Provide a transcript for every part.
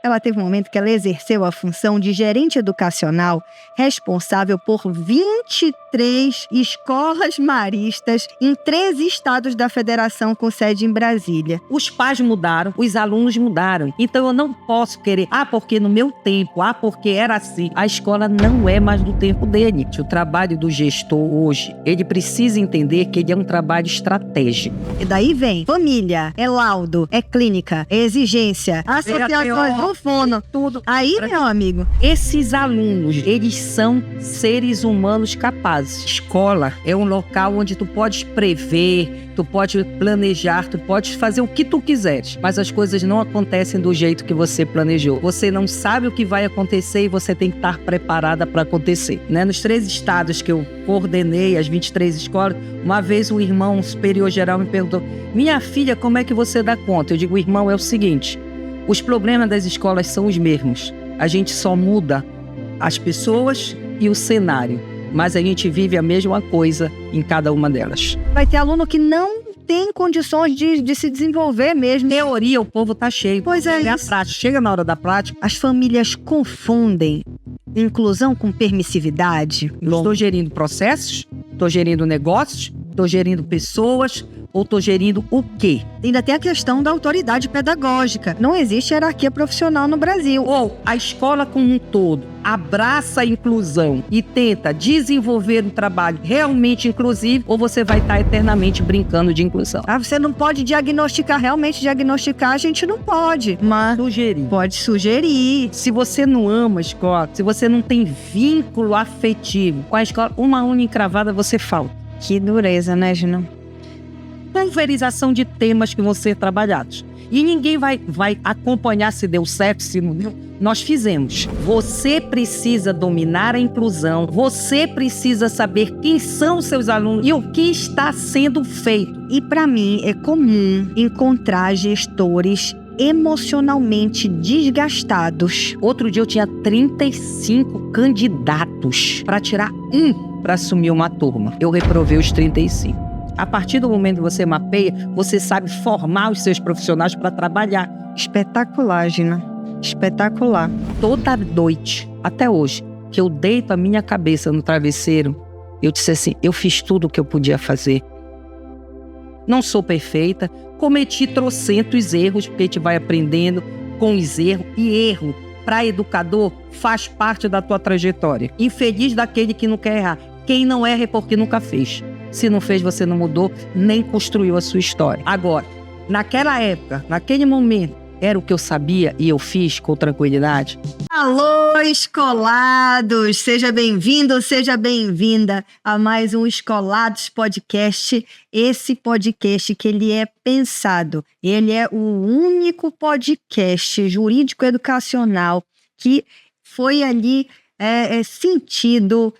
Ela teve um momento que ela exerceu a função de gerente educacional responsável por 23 escolas maristas em 13 estados da federação com sede em Brasília. Os pais mudaram, os alunos mudaram. Então eu não posso querer, porque no meu tempo, porque era assim. A escola não é mais do tempo dele. O trabalho do gestor hoje, ele precisa entender que ele é um trabalho estratégico. E daí vem família, é laudo, é clínica, é exigência, associações, fono, tudo. Aí, meu amigo, esses alunos, eles são seres humanos capazes. Escola é um local onde tu podes prever, tu pode planejar, tu pode fazer o que tu quiseres, mas as coisas não acontecem do jeito que você planejou. Você não sabe o que vai acontecer e você tem que estar preparada para acontecer, né? Nos 3 estados que eu coordenei, as 23 escolas, uma vez um irmão superior geral me perguntou: minha filha, como é que você dá conta? Eu digo: irmão, é o seguinte, os problemas das escolas são os mesmos. A gente só muda as pessoas e o cenário, mas a gente vive a mesma coisa em cada uma delas. Vai ter aluno que não tem condições de se desenvolver mesmo. Teoria, o povo tá cheio. Pois é a isso. prática. Chega na hora da prática. As famílias confundem inclusão com permissividade. Estou gerindo processos, estou gerindo negócios, estou gerindo pessoas, ou estou gerindo o quê? Ainda tem a questão da autoridade pedagógica. Não existe hierarquia profissional no Brasil. Ou a escola como um todo abraça a inclusão e tenta desenvolver um trabalho realmente inclusivo, ou você vai estar eternamente brincando de inclusão. Você não pode diagnosticar, realmente diagnosticar, a gente não pode. Mas pode sugerir. Se você não ama a escola, se você não tem vínculo afetivo com a escola, uma unha encravada você falta. Que dureza, né, Gina? Pulverização de temas que vão ser trabalhados. E ninguém vai acompanhar se deu certo, se não deu. Nós fizemos. Você precisa dominar a inclusão. Você precisa saber quem são os seus alunos e o que está sendo feito. E para mim é comum encontrar gestores emocionalmente desgastados. Outro dia eu tinha 35 candidatos para tirar um para assumir uma turma. Eu reprovei os 35. A partir do momento que você mapeia, você sabe formar os seus profissionais para trabalhar. Espetacular, Gina. Espetacular. Toda noite, até hoje, que eu deito a minha cabeça no travesseiro, eu disse assim, eu fiz tudo o que eu podia fazer. Não sou perfeita, cometi trocentos erros, porque a gente vai aprendendo com os erros. E erro, para educador, faz parte da tua trajetória. Infeliz daquele que não quer errar. Quem não erra é porque nunca fez. Se não fez, você não mudou, nem construiu a sua história. Agora, naquela época, naquele momento, era o que eu sabia e eu fiz com tranquilidade. Alô, escolados! Seja bem-vindo, seja bem-vinda a mais um Escolados Podcast. Esse podcast que ele é pensado, ele é o único podcast jurídico-educacional que foi ali sentido,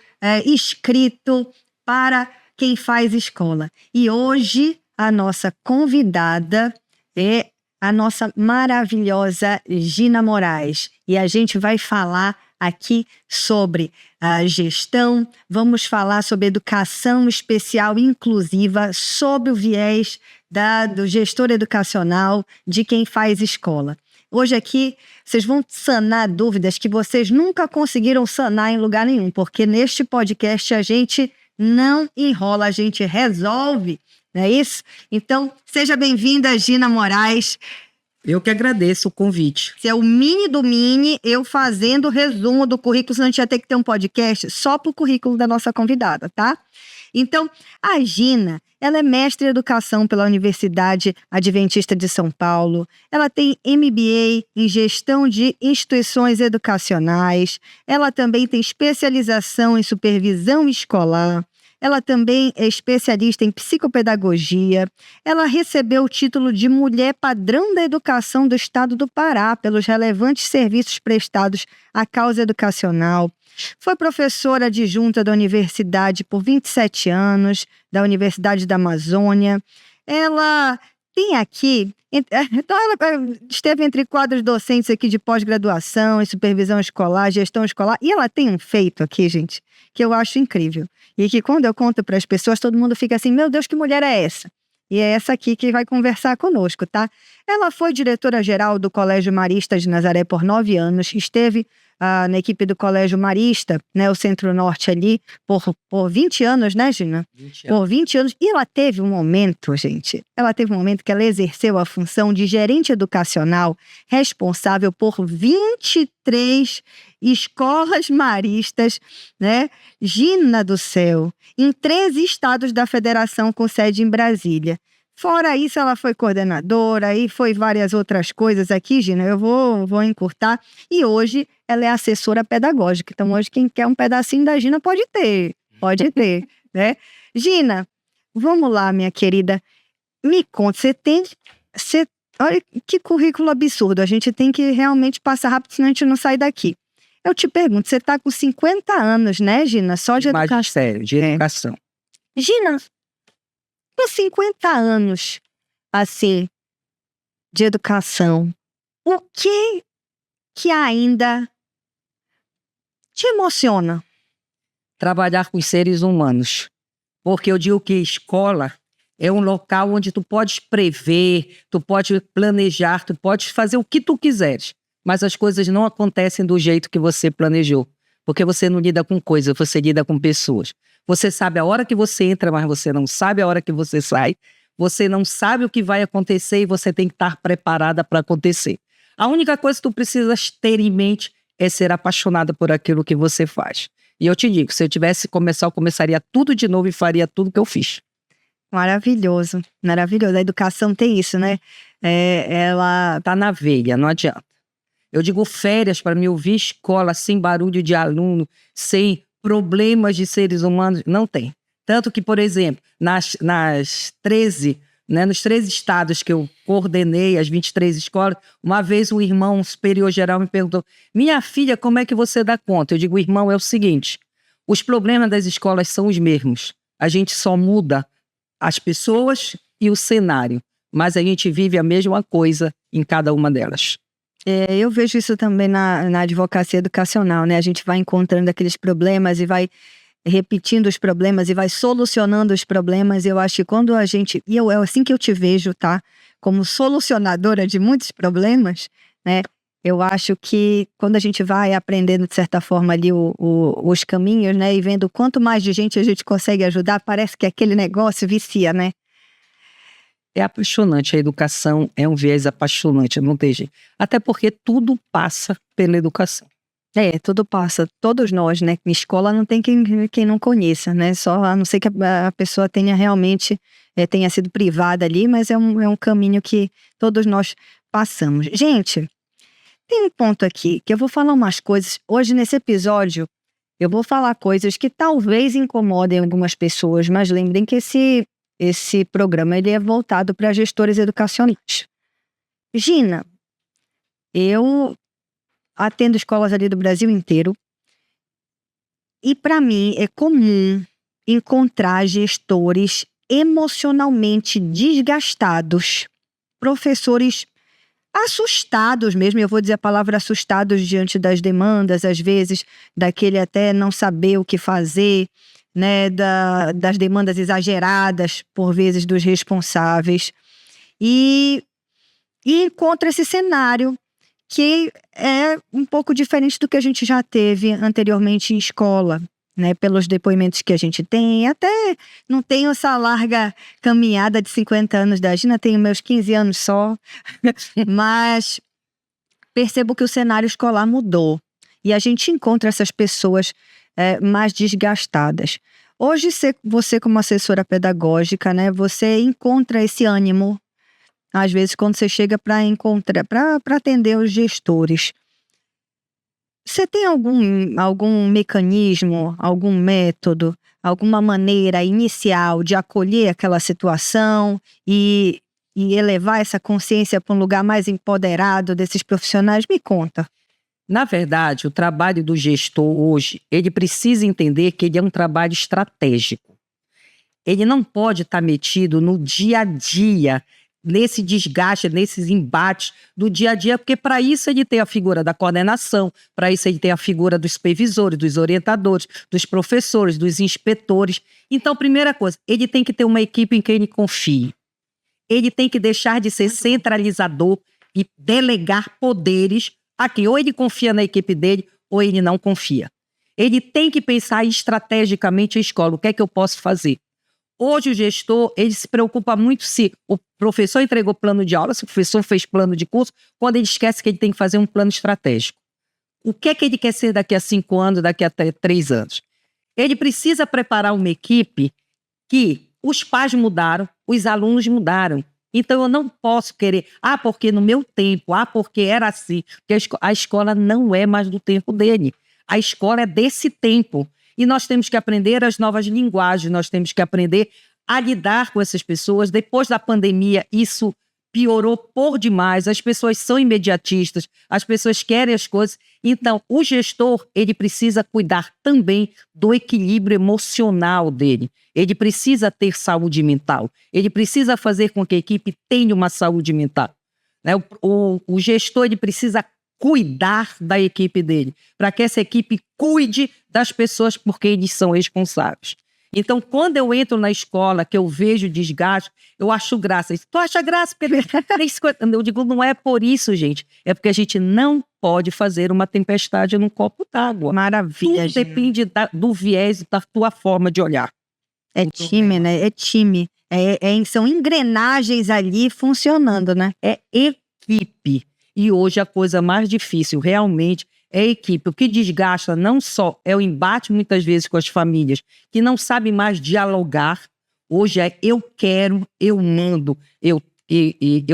escrito para quem faz escola. E hoje a nossa convidada é a nossa maravilhosa Gina Moraes. E a gente vai falar aqui sobre a gestão, vamos falar sobre educação especial inclusiva, sob o viés do gestor educacional, de quem faz escola. Hoje aqui vocês vão sanar dúvidas que vocês nunca conseguiram sanar em lugar nenhum, porque neste podcast a gente não enrola, a gente resolve, não é isso? Então, seja bem-vinda, Gina Moraes. Eu que agradeço o convite. Se é o mini do mini, eu fazendo o resumo do currículo, senão a gente ia ter que ter um podcast só para o currículo da nossa convidada, tá? Então, a Gina, ela é mestre em educação pela Universidade Adventista de São Paulo. Ela tem MBA em gestão de instituições educacionais. Ela também tem especialização em supervisão escolar. Ela também é especialista em psicopedagogia. Ela recebeu o título de Mulher Padrão da Educação do Estado do Pará pelos relevantes serviços prestados à causa educacional. Foi professora adjunta da universidade por 27 anos, da Universidade da Amazônia. Ela tem aqui... Então, ela esteve entre quadros docentes aqui de pós-graduação, em supervisão escolar, gestão escolar. E ela tem um feito aqui, gente, que eu acho incrível. E que quando eu conto para as pessoas, todo mundo fica assim, meu Deus, que mulher é essa? E é essa aqui que vai conversar conosco, tá? Ela foi diretora-geral do Colégio Marista de Nazaré por 9 anos, esteve na equipe do Colégio Marista, né, o Centro-Norte ali, por 20 anos, né, Gina? 20 anos. Por 20 anos. E ela teve um momento, gente, que ela exerceu a função de gerente educacional responsável por 23 escolas maristas, né? Gina do céu, em 13 estados da federação com sede em Brasília. Fora isso, ela foi coordenadora e foi várias outras coisas aqui, Gina, eu vou encurtar. E hoje ela é assessora pedagógica. Então hoje quem quer um pedacinho da Gina pode ter, né? Gina, vamos lá, minha querida. Me conta, olha que currículo absurdo, a gente tem que realmente passar rápido, senão a gente não sai daqui. Eu te pergunto, você está com 50 anos, né, Gina? Só de educação. Magistério, de educação. Gina, com 50 anos, assim, de educação, o que ainda te emociona? Trabalhar com os seres humanos. Porque eu digo que escola é um local onde tu podes prever, tu pode planejar, tu podes fazer o que tu quiseres. Mas as coisas não acontecem do jeito que você planejou. Porque você não lida com coisas, você lida com pessoas. Você sabe a hora que você entra, mas você não sabe a hora que você sai. Você não sabe o que vai acontecer e você tem que estar preparada para acontecer. A única coisa que tu precisas ter em mente é ser apaixonada por aquilo que você faz. E eu te digo, se eu tivesse que começar, eu começaria tudo de novo e faria tudo que eu fiz. Maravilhoso, maravilhoso. A educação tem isso, né? Ela tá na veia, não adianta. Eu digo férias para me ouvir escola sem barulho de aluno, sem problemas de seres humanos, não tem. Tanto que, por exemplo, nas 13, né, nos 13 estados que eu coordenei, as 23 escolas, uma vez um irmão superior geral me perguntou: minha filha, como é que você dá conta? Eu digo, irmão, é o seguinte, os problemas das escolas são os mesmos. A gente só muda as pessoas e o cenário, mas a gente vive a mesma coisa em cada uma delas. Eu vejo isso também na advocacia educacional, né? A gente vai encontrando aqueles problemas e vai repetindo os problemas e vai solucionando os problemas. Eu acho que quando a gente... E é assim que eu te vejo, tá? Como solucionadora de muitos problemas, né? Eu acho que quando a gente vai aprendendo, de certa forma, ali os caminhos, né? E vendo quanto mais de gente a gente consegue ajudar, parece que aquele negócio vicia, né? É apaixonante, a educação é um viés apaixonante, não tem jeito. Até porque tudo passa pela educação. Tudo passa, todos nós, né? Em escola não tem quem não conheça, né? Só a não ser que a pessoa tenha realmente, tenha sido privada ali, mas é um caminho que todos nós passamos. Gente, tem um ponto aqui que eu vou falar umas coisas. Hoje, nesse episódio, eu vou falar coisas que talvez incomodem algumas pessoas, mas lembrem que esse programa ele é voltado para gestores educacionais. Gina, eu atendo escolas ali do Brasil inteiro e para mim é comum encontrar gestores emocionalmente desgastados, professores assustados mesmo, eu vou dizer a palavra assustados diante das demandas, às vezes, daquele até não saber o que fazer, né, das demandas exageradas, por vezes, dos responsáveis. E encontra esse cenário que é um pouco diferente do que a gente já teve anteriormente em escola, né, pelos depoimentos que a gente tem. Até não tenho essa larga caminhada de 50 anos da Gina, tenho meus 15 anos só, mas percebo que o cenário escolar mudou e a gente encontra essas pessoas mais desgastadas. Hoje, você como assessora pedagógica, né, você encontra esse ânimo, às vezes, quando você chega para atender os gestores. Você tem algum mecanismo, algum método, alguma maneira inicial de acolher aquela situação e elevar essa consciência para um lugar mais empoderado desses profissionais? Me conta. Na verdade, o trabalho do gestor hoje, ele precisa entender que ele é um trabalho estratégico. Ele não pode estar metido no dia a dia, nesse desgaste, nesses embates do dia a dia, porque para isso ele tem a figura da coordenação, para isso ele tem a figura dos supervisores, dos orientadores, dos professores, dos inspetores. Então, primeira coisa, ele tem que ter uma equipe em quem ele confie. ele tem que deixar de ser centralizador e delegar poderes a quem ou ele confia na equipe dele ou ele não confia. Ele tem que pensar estrategicamente a escola, o que é que eu posso fazer? Hoje o gestor, ele se preocupa muito se o professor entregou plano de aula, se o professor fez plano de curso, quando ele esquece que ele tem que fazer um plano estratégico. O que é que ele quer ser daqui a 5 anos, daqui a 3 anos? Ele precisa preparar uma equipe que os pais mudaram, os alunos mudaram. Então eu não posso querer, porque no meu tempo, porque era assim. Porque a escola não é mais do tempo dele. A escola é desse tempo. E nós temos que aprender as novas linguagens, nós temos que aprender a lidar com essas pessoas. Depois da pandemia, isso piorou por demais. As pessoas são imediatistas, as pessoas querem as coisas. Então, o gestor, ele precisa cuidar também do equilíbrio emocional dele. Ele precisa ter saúde mental. Ele precisa fazer com que a equipe tenha uma saúde mental. Né? O gestor, ele precisa cuidar da equipe dele, para que essa equipe cuide das pessoas por quem eles são responsáveis. Então, quando eu entro na escola, que eu vejo desgaste, eu acho graça. Tu acha graça? Eu digo, não é por isso, gente. É porque a gente não pode fazer uma tempestade num copo d'água. Maravilha, Tudo depende do viés, da tua forma de olhar. É time, né? É time. São engrenagens ali funcionando, né? É equipe. E hoje a coisa mais difícil realmente é a equipe. O que desgasta não só é o embate muitas vezes com as famílias que não sabem mais dialogar. Hoje é eu quero, eu mando, eu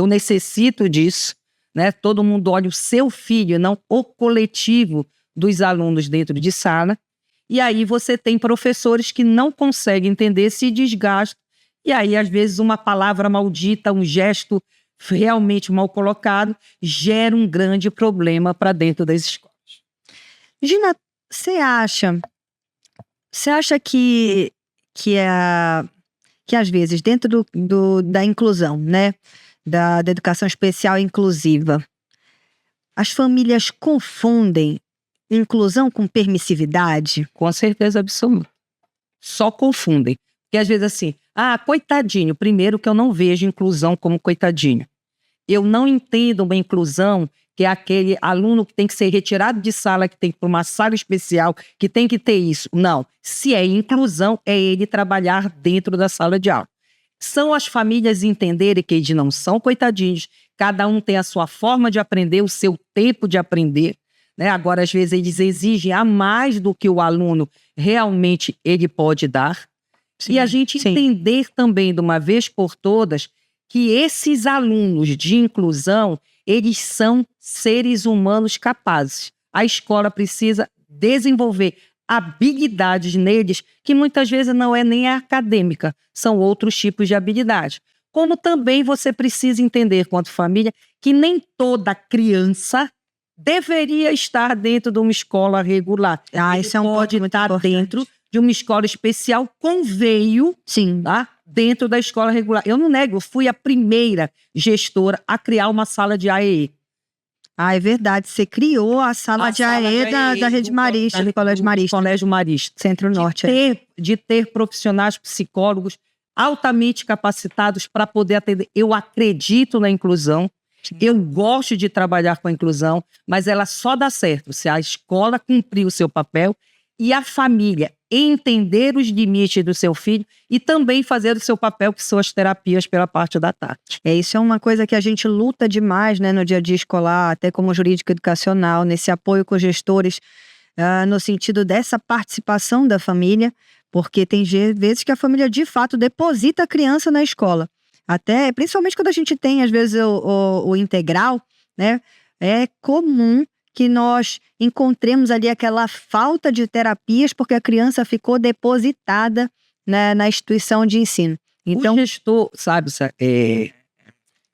necessito disso. Né? Todo mundo olha o seu filho, não o coletivo dos alunos dentro de sala. E aí você tem professores que não conseguem entender, se desgastam. E aí, às vezes, uma palavra maldita, um gesto realmente mal colocado, gera um grande problema para dentro das escolas. Gina, você acha que às vezes, dentro da inclusão, né, da educação especial inclusiva, as famílias confundem inclusão com permissividade? Com certeza absoluta. Só confundem. Porque às vezes assim, coitadinho. Primeiro que eu não vejo inclusão como coitadinho. Eu não entendo uma inclusão que é aquele aluno que tem que ser retirado de sala, que tem que ir para uma sala especial, que tem que ter isso. Não. Se é inclusão, é ele trabalhar dentro da sala de aula. São as famílias entenderem que eles não são coitadinhos, cada um tem a sua forma de aprender, o seu tempo de aprender. Né? Agora, às vezes, eles exigem a mais do que o aluno realmente ele pode dar. Sim, e a gente entender também, de uma vez por todas, que esses alunos de inclusão, eles são seres humanos capazes. A escola precisa desenvolver habilidades neles que muitas vezes não é nem a acadêmica, são outros tipos de habilidade. Como também você precisa entender, quanto família, que nem toda criança deveria estar dentro de uma escola regular. Isso é um pode ponto estar muito dentro de uma escola especial com veio, sim, tá? Dentro da escola regular. Eu não nego, eu fui a primeira gestora a criar uma sala de AEE. É verdade. Você criou a sala de AEE da Rede Marista, do Colégio Marista. Colégio Marista. Centro-Norte. De ter profissionais psicólogos altamente capacitados para poder atender. Eu acredito na inclusão. Sim. Eu gosto de trabalhar com a inclusão, mas ela só dá certo se a escola cumprir o seu papel e a família entender os limites do seu filho e também fazer o seu papel, que são as terapias pela parte da tarde. Isso é uma coisa que a gente luta demais, né, no dia a dia escolar, até como jurídico educacional, nesse apoio com os gestores, no sentido dessa participação da família, porque tem vezes que a família de fato deposita a criança na escola. Até, principalmente quando a gente tem, às vezes, o integral, né, é comum que nós encontremos ali aquela falta de terapias porque a criança ficou depositada, né, na instituição de ensino. Então, o gestor,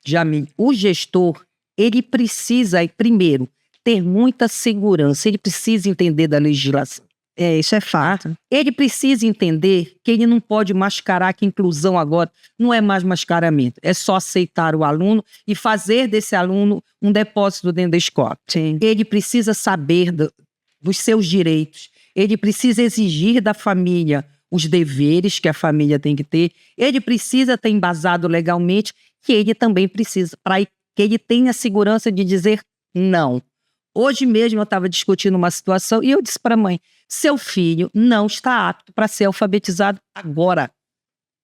Jamile, o gestor, ele precisa, primeiro, ter muita segurança, ele precisa entender da legislação. Isso é fato. Ele precisa entender que ele não pode mascarar, que inclusão agora não é mais mascaramento. É só aceitar o aluno e fazer desse aluno um depósito dentro da escola. Sim. Ele precisa saber dos seus direitos. Ele precisa exigir da família os deveres que a família tem que ter. Ele precisa ter embasado legalmente que ele também precisa, para que ele tenha segurança de dizer não. Hoje mesmo eu estava discutindo uma situação e eu disse para a mãe, seu filho não está apto para ser alfabetizado agora.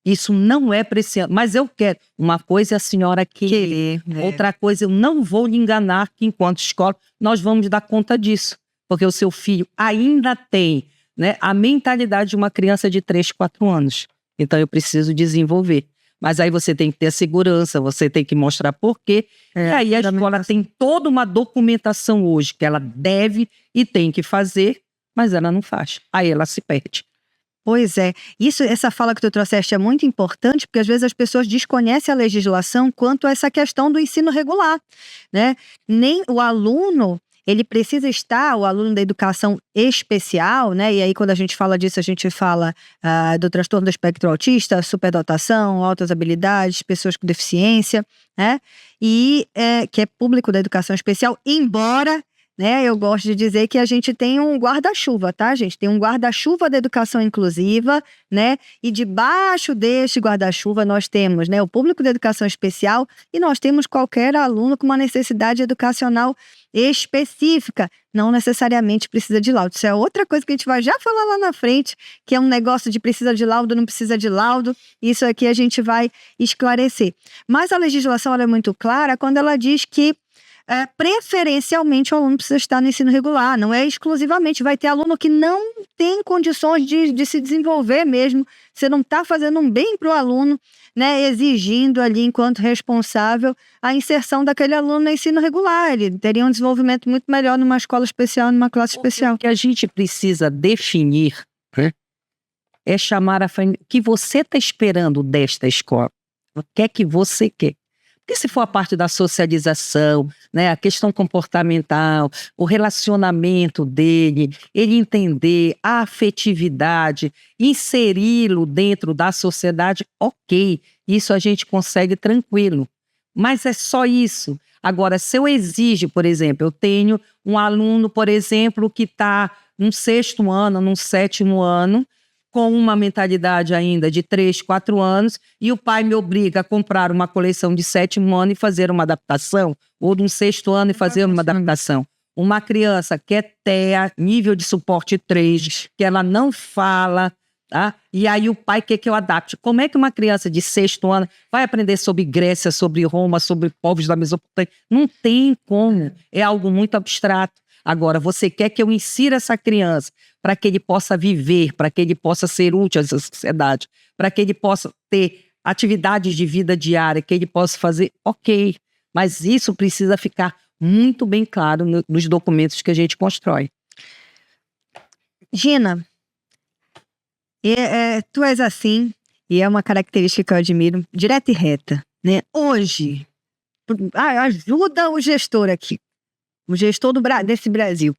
Isso não é para esse ano, mas eu quero. Uma coisa é a senhora querer, outra coisa eu não vou lhe enganar que enquanto escola nós vamos dar conta disso, porque o seu filho ainda tem, né, a mentalidade de uma criança de 3, 4 anos. Então eu preciso desenvolver. Mas aí você tem que ter a segurança, você tem que mostrar por quê. E aí a escola tem toda uma documentação hoje que ela deve e tem que fazer, mas ela não faz. Aí ela se perde. Pois é. Essa fala que tu trouxeste é muito importante, porque às vezes as pessoas desconhecem a legislação quanto a essa questão do ensino regular, né? Nem o aluno, ele precisa estar, o aluno da educação especial, né? E aí quando a gente fala disso, a gente fala do transtorno do espectro autista, superdotação, altas habilidades, pessoas com deficiência, né? E que é público da educação especial, embora, né, eu gosto de dizer que a gente tem um guarda-chuva, tá, gente? Tem um guarda-chuva da educação inclusiva, né? E debaixo deste guarda-chuva nós temos, né, o público da educação especial e nós temos qualquer aluno com uma necessidade educacional específica. Não necessariamente precisa de laudo. Isso é outra coisa que a gente vai já falar lá na frente, que é um negócio de precisa de laudo, não precisa de laudo. Isso aqui a gente vai esclarecer. Mas a legislação ela é muito clara quando ela diz que preferencialmente o aluno precisa estar no ensino regular, não é exclusivamente. Vai ter aluno que não tem condições de se desenvolver mesmo, você não está fazendo um bem para o aluno, né, exigindo ali, enquanto responsável, a inserção daquele aluno no ensino regular. Ele teria um desenvolvimento muito melhor numa escola especial, numa classe especial. O que a gente precisa definir, né, é chamar a família. O que você está esperando desta escola? O que é que você quer? Porque se for a parte da socialização, né, a questão comportamental, o relacionamento dele, ele entender a afetividade, inseri-lo dentro da sociedade, ok, isso a gente consegue tranquilo. Mas é só isso. Agora, se eu exijo, por exemplo, eu tenho um aluno, por exemplo, que está no 6º ano, no 7º ano, com uma mentalidade ainda de 3, 4 anos, e o pai me obriga a comprar uma coleção de 7º ano e fazer uma adaptação, ou de um 6º ano e fazer uma adaptação. Uma criança que é TEA, nível de suporte 3, que ela não fala, tá? E aí o pai quer que eu adapte. Como é que uma criança de 6º ano vai aprender sobre Grécia, sobre Roma, sobre povos da Mesopotâmia? Não tem como, é algo muito abstrato. Agora, você quer que eu insira essa criança para que ele possa viver, para que ele possa ser útil à sociedade, para que ele possa ter atividades de vida diária, que ele possa fazer, ok. Mas isso precisa ficar muito bem claro nos documentos que a gente constrói. Gina, tu és assim, e é uma característica que eu admiro, direta e reta, né? Hoje, ajuda o gestor aqui. O gestor desse Brasil.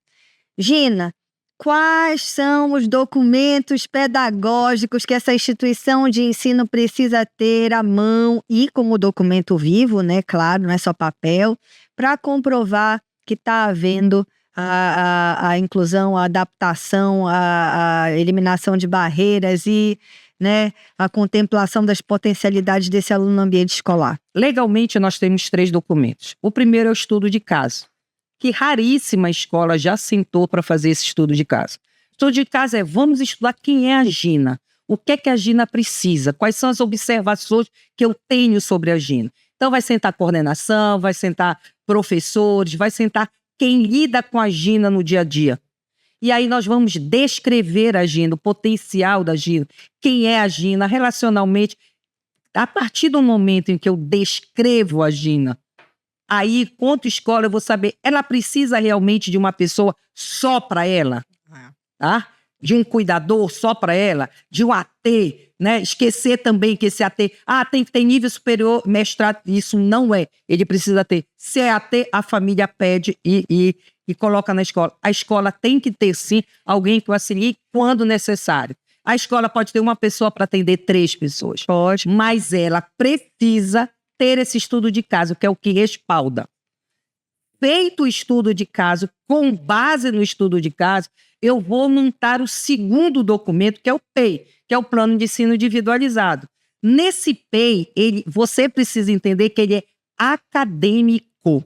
Gina, quais são os documentos pedagógicos que essa instituição de ensino precisa ter à mão e como documento vivo, né? Claro, não é só papel, para comprovar que está havendo a inclusão, a adaptação, a eliminação de barreiras e, né, a contemplação das potencialidades desse aluno no ambiente escolar? Legalmente, nós temos 3 documentos. O primeiro é o estudo de caso, que raríssima escola já sentou para fazer esse estudo de caso. O estudo de caso é, vamos estudar quem é a Gina, o que é que a Gina precisa, quais são as observações que eu tenho sobre a Gina. Então vai sentar coordenação, vai sentar professores, vai sentar quem lida com a Gina no dia a dia. E aí nós vamos descrever a Gina, o potencial da Gina, quem é a Gina relacionalmente. A partir do momento em que eu descrevo a Gina, aí, quanto escola, eu vou saber, ela precisa realmente de uma pessoa só para ela, tá? De um cuidador só para ela, de um AT, né? Esquecer também que esse AT, tem que ter nível superior, mestrado, isso não é. Ele precisa ter. Se é AT, a família pede e coloca na escola. A escola tem que ter, sim, alguém que o auxilie quando necessário. A escola pode ter uma pessoa para atender 3 pessoas. Pode. Mas ela precisa ter esse estudo de caso, que é o que respalda. Feito o estudo de caso, com base no estudo de caso, eu vou montar o segundo documento, que é o PEI, que é o Plano de Ensino Individualizado. Nesse PEI, você precisa entender que ele é acadêmico.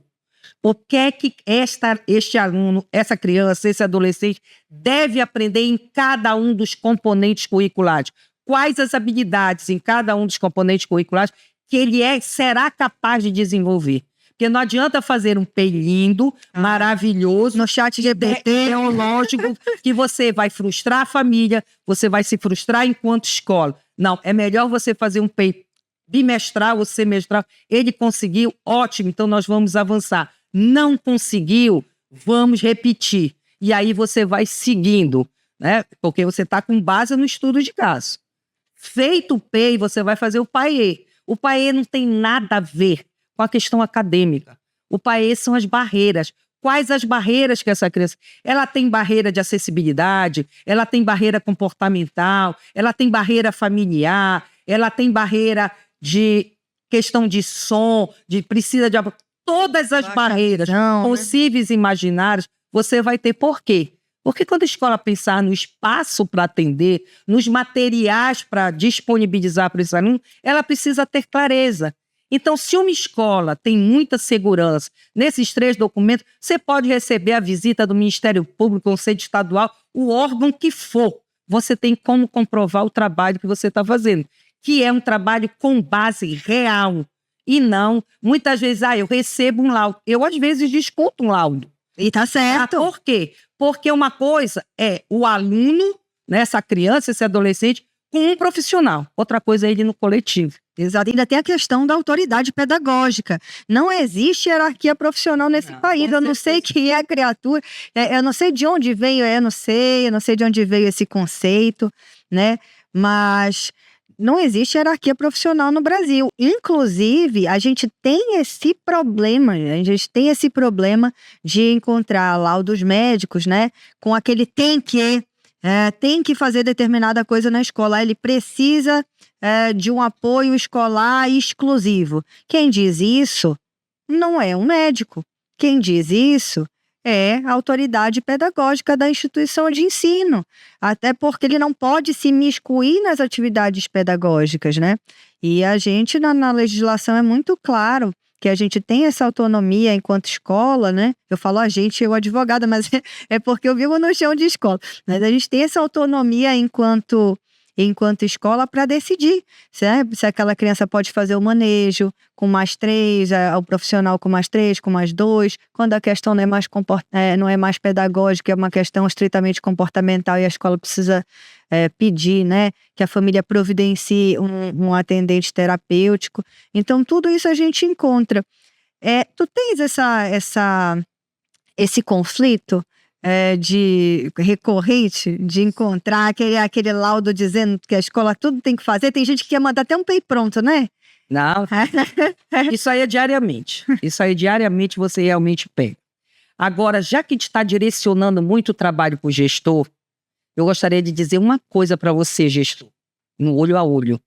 O que é que este aluno, essa criança, esse adolescente deve aprender em cada um dos componentes curriculares? Quais as habilidades em cada um dos componentes curriculares que ele será capaz de desenvolver? Porque não adianta fazer um PEI lindo, maravilhoso, No chat GPT. teológico, que você vai frustrar a família, você vai se frustrar enquanto escola. Não, é melhor você fazer um PEI bimestral ou semestral. Ele conseguiu, ótimo, então nós vamos avançar. Não conseguiu, vamos repetir. E aí você vai seguindo, né? Porque você está com base no estudo de caso. Feito o PEI, você vai fazer o PAE. O PAE não tem nada a ver com a questão acadêmica. O PAE são as barreiras. Quais as barreiras que essa criança... Ela tem barreira de acessibilidade, ela tem barreira comportamental, ela tem barreira familiar, ela tem barreira de questão de som, precisa de... Todas as barreiras possíveis e imaginárias, você vai ter. Por quê? Porque quando a escola pensar no espaço para atender, nos materiais para disponibilizar para esse aluno, ela precisa ter clareza. Então, se uma escola tem muita segurança nesses 3 documentos, você pode receber a visita do Ministério Público, Conselho Estadual, o órgão que for. Você tem como comprovar o trabalho que você está fazendo, que é um trabalho com base real. E não, muitas vezes, eu recebo um laudo. Eu, às vezes, discuto um laudo. E tá certo. Por quê? Porque uma coisa é o aluno, né, essa criança, esse adolescente, com um profissional. Outra coisa é ele no coletivo. Exato. Ainda tem a questão da autoridade pedagógica. Não existe hierarquia profissional nesse país. Eu não sei quem é a criatura, eu não sei de onde veio, eu não sei de onde veio esse conceito, né? Mas não existe hierarquia profissional no Brasil. Inclusive, a gente tem esse problema de encontrar laudos médicos, né? Com aquele tem que fazer determinada coisa na escola. Ele precisa de um apoio escolar exclusivo. Quem diz isso não é um médico. Quem diz isso é a autoridade pedagógica da instituição de ensino. Até porque ele não pode se imiscuir nas atividades pedagógicas, né? E a gente, na legislação, é muito claro que a gente tem essa autonomia enquanto escola, né? Eu falo a gente, eu advogada, mas é porque eu vivo no chão de escola. Mas a gente tem essa autonomia enquanto escola para decidir se aquela criança pode fazer o manejo com mais 3, o profissional com mais 3, com mais 2, quando a questão não é mais pedagógica, é uma questão estritamente comportamental e a escola precisa pedir, né, que a família providencie um atendente terapêutico. Então, tudo isso a gente encontra. Tu tens esse conflito de recorrente, de encontrar aquele laudo dizendo que a escola tudo tem que fazer? Tem gente que quer mandar até um PEI pronto, né? Não, isso aí é diariamente. Isso aí diariamente você realmente pega. Agora, já que a gente está direcionando muito o trabalho para o gestor, eu gostaria de dizer uma coisa para você, gestor, no olho a olho.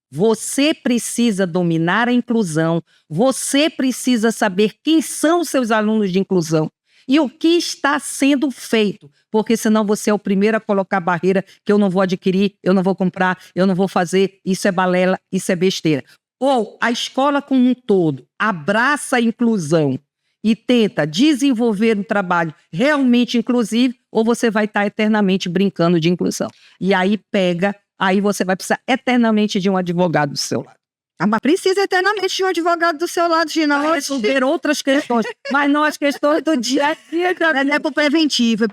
Você precisa dominar a inclusão, você precisa saber quem são os seus alunos de inclusão e o que está sendo feito, porque senão você é o primeiro a colocar barreira que eu não vou adquirir, eu não vou comprar, eu não vou fazer, isso é balela, isso é besteira. Ou a escola como um todo abraça a inclusão e tenta desenvolver um trabalho realmente inclusivo, ou você vai estar eternamente brincando de inclusão. E aí aí você vai precisar eternamente de um advogado do seu lado. Mas precisa eternamente de um advogado do seu lado, Gina. Vai resolver outras questões, mas não as questões do dia a dia. É pro preventivo,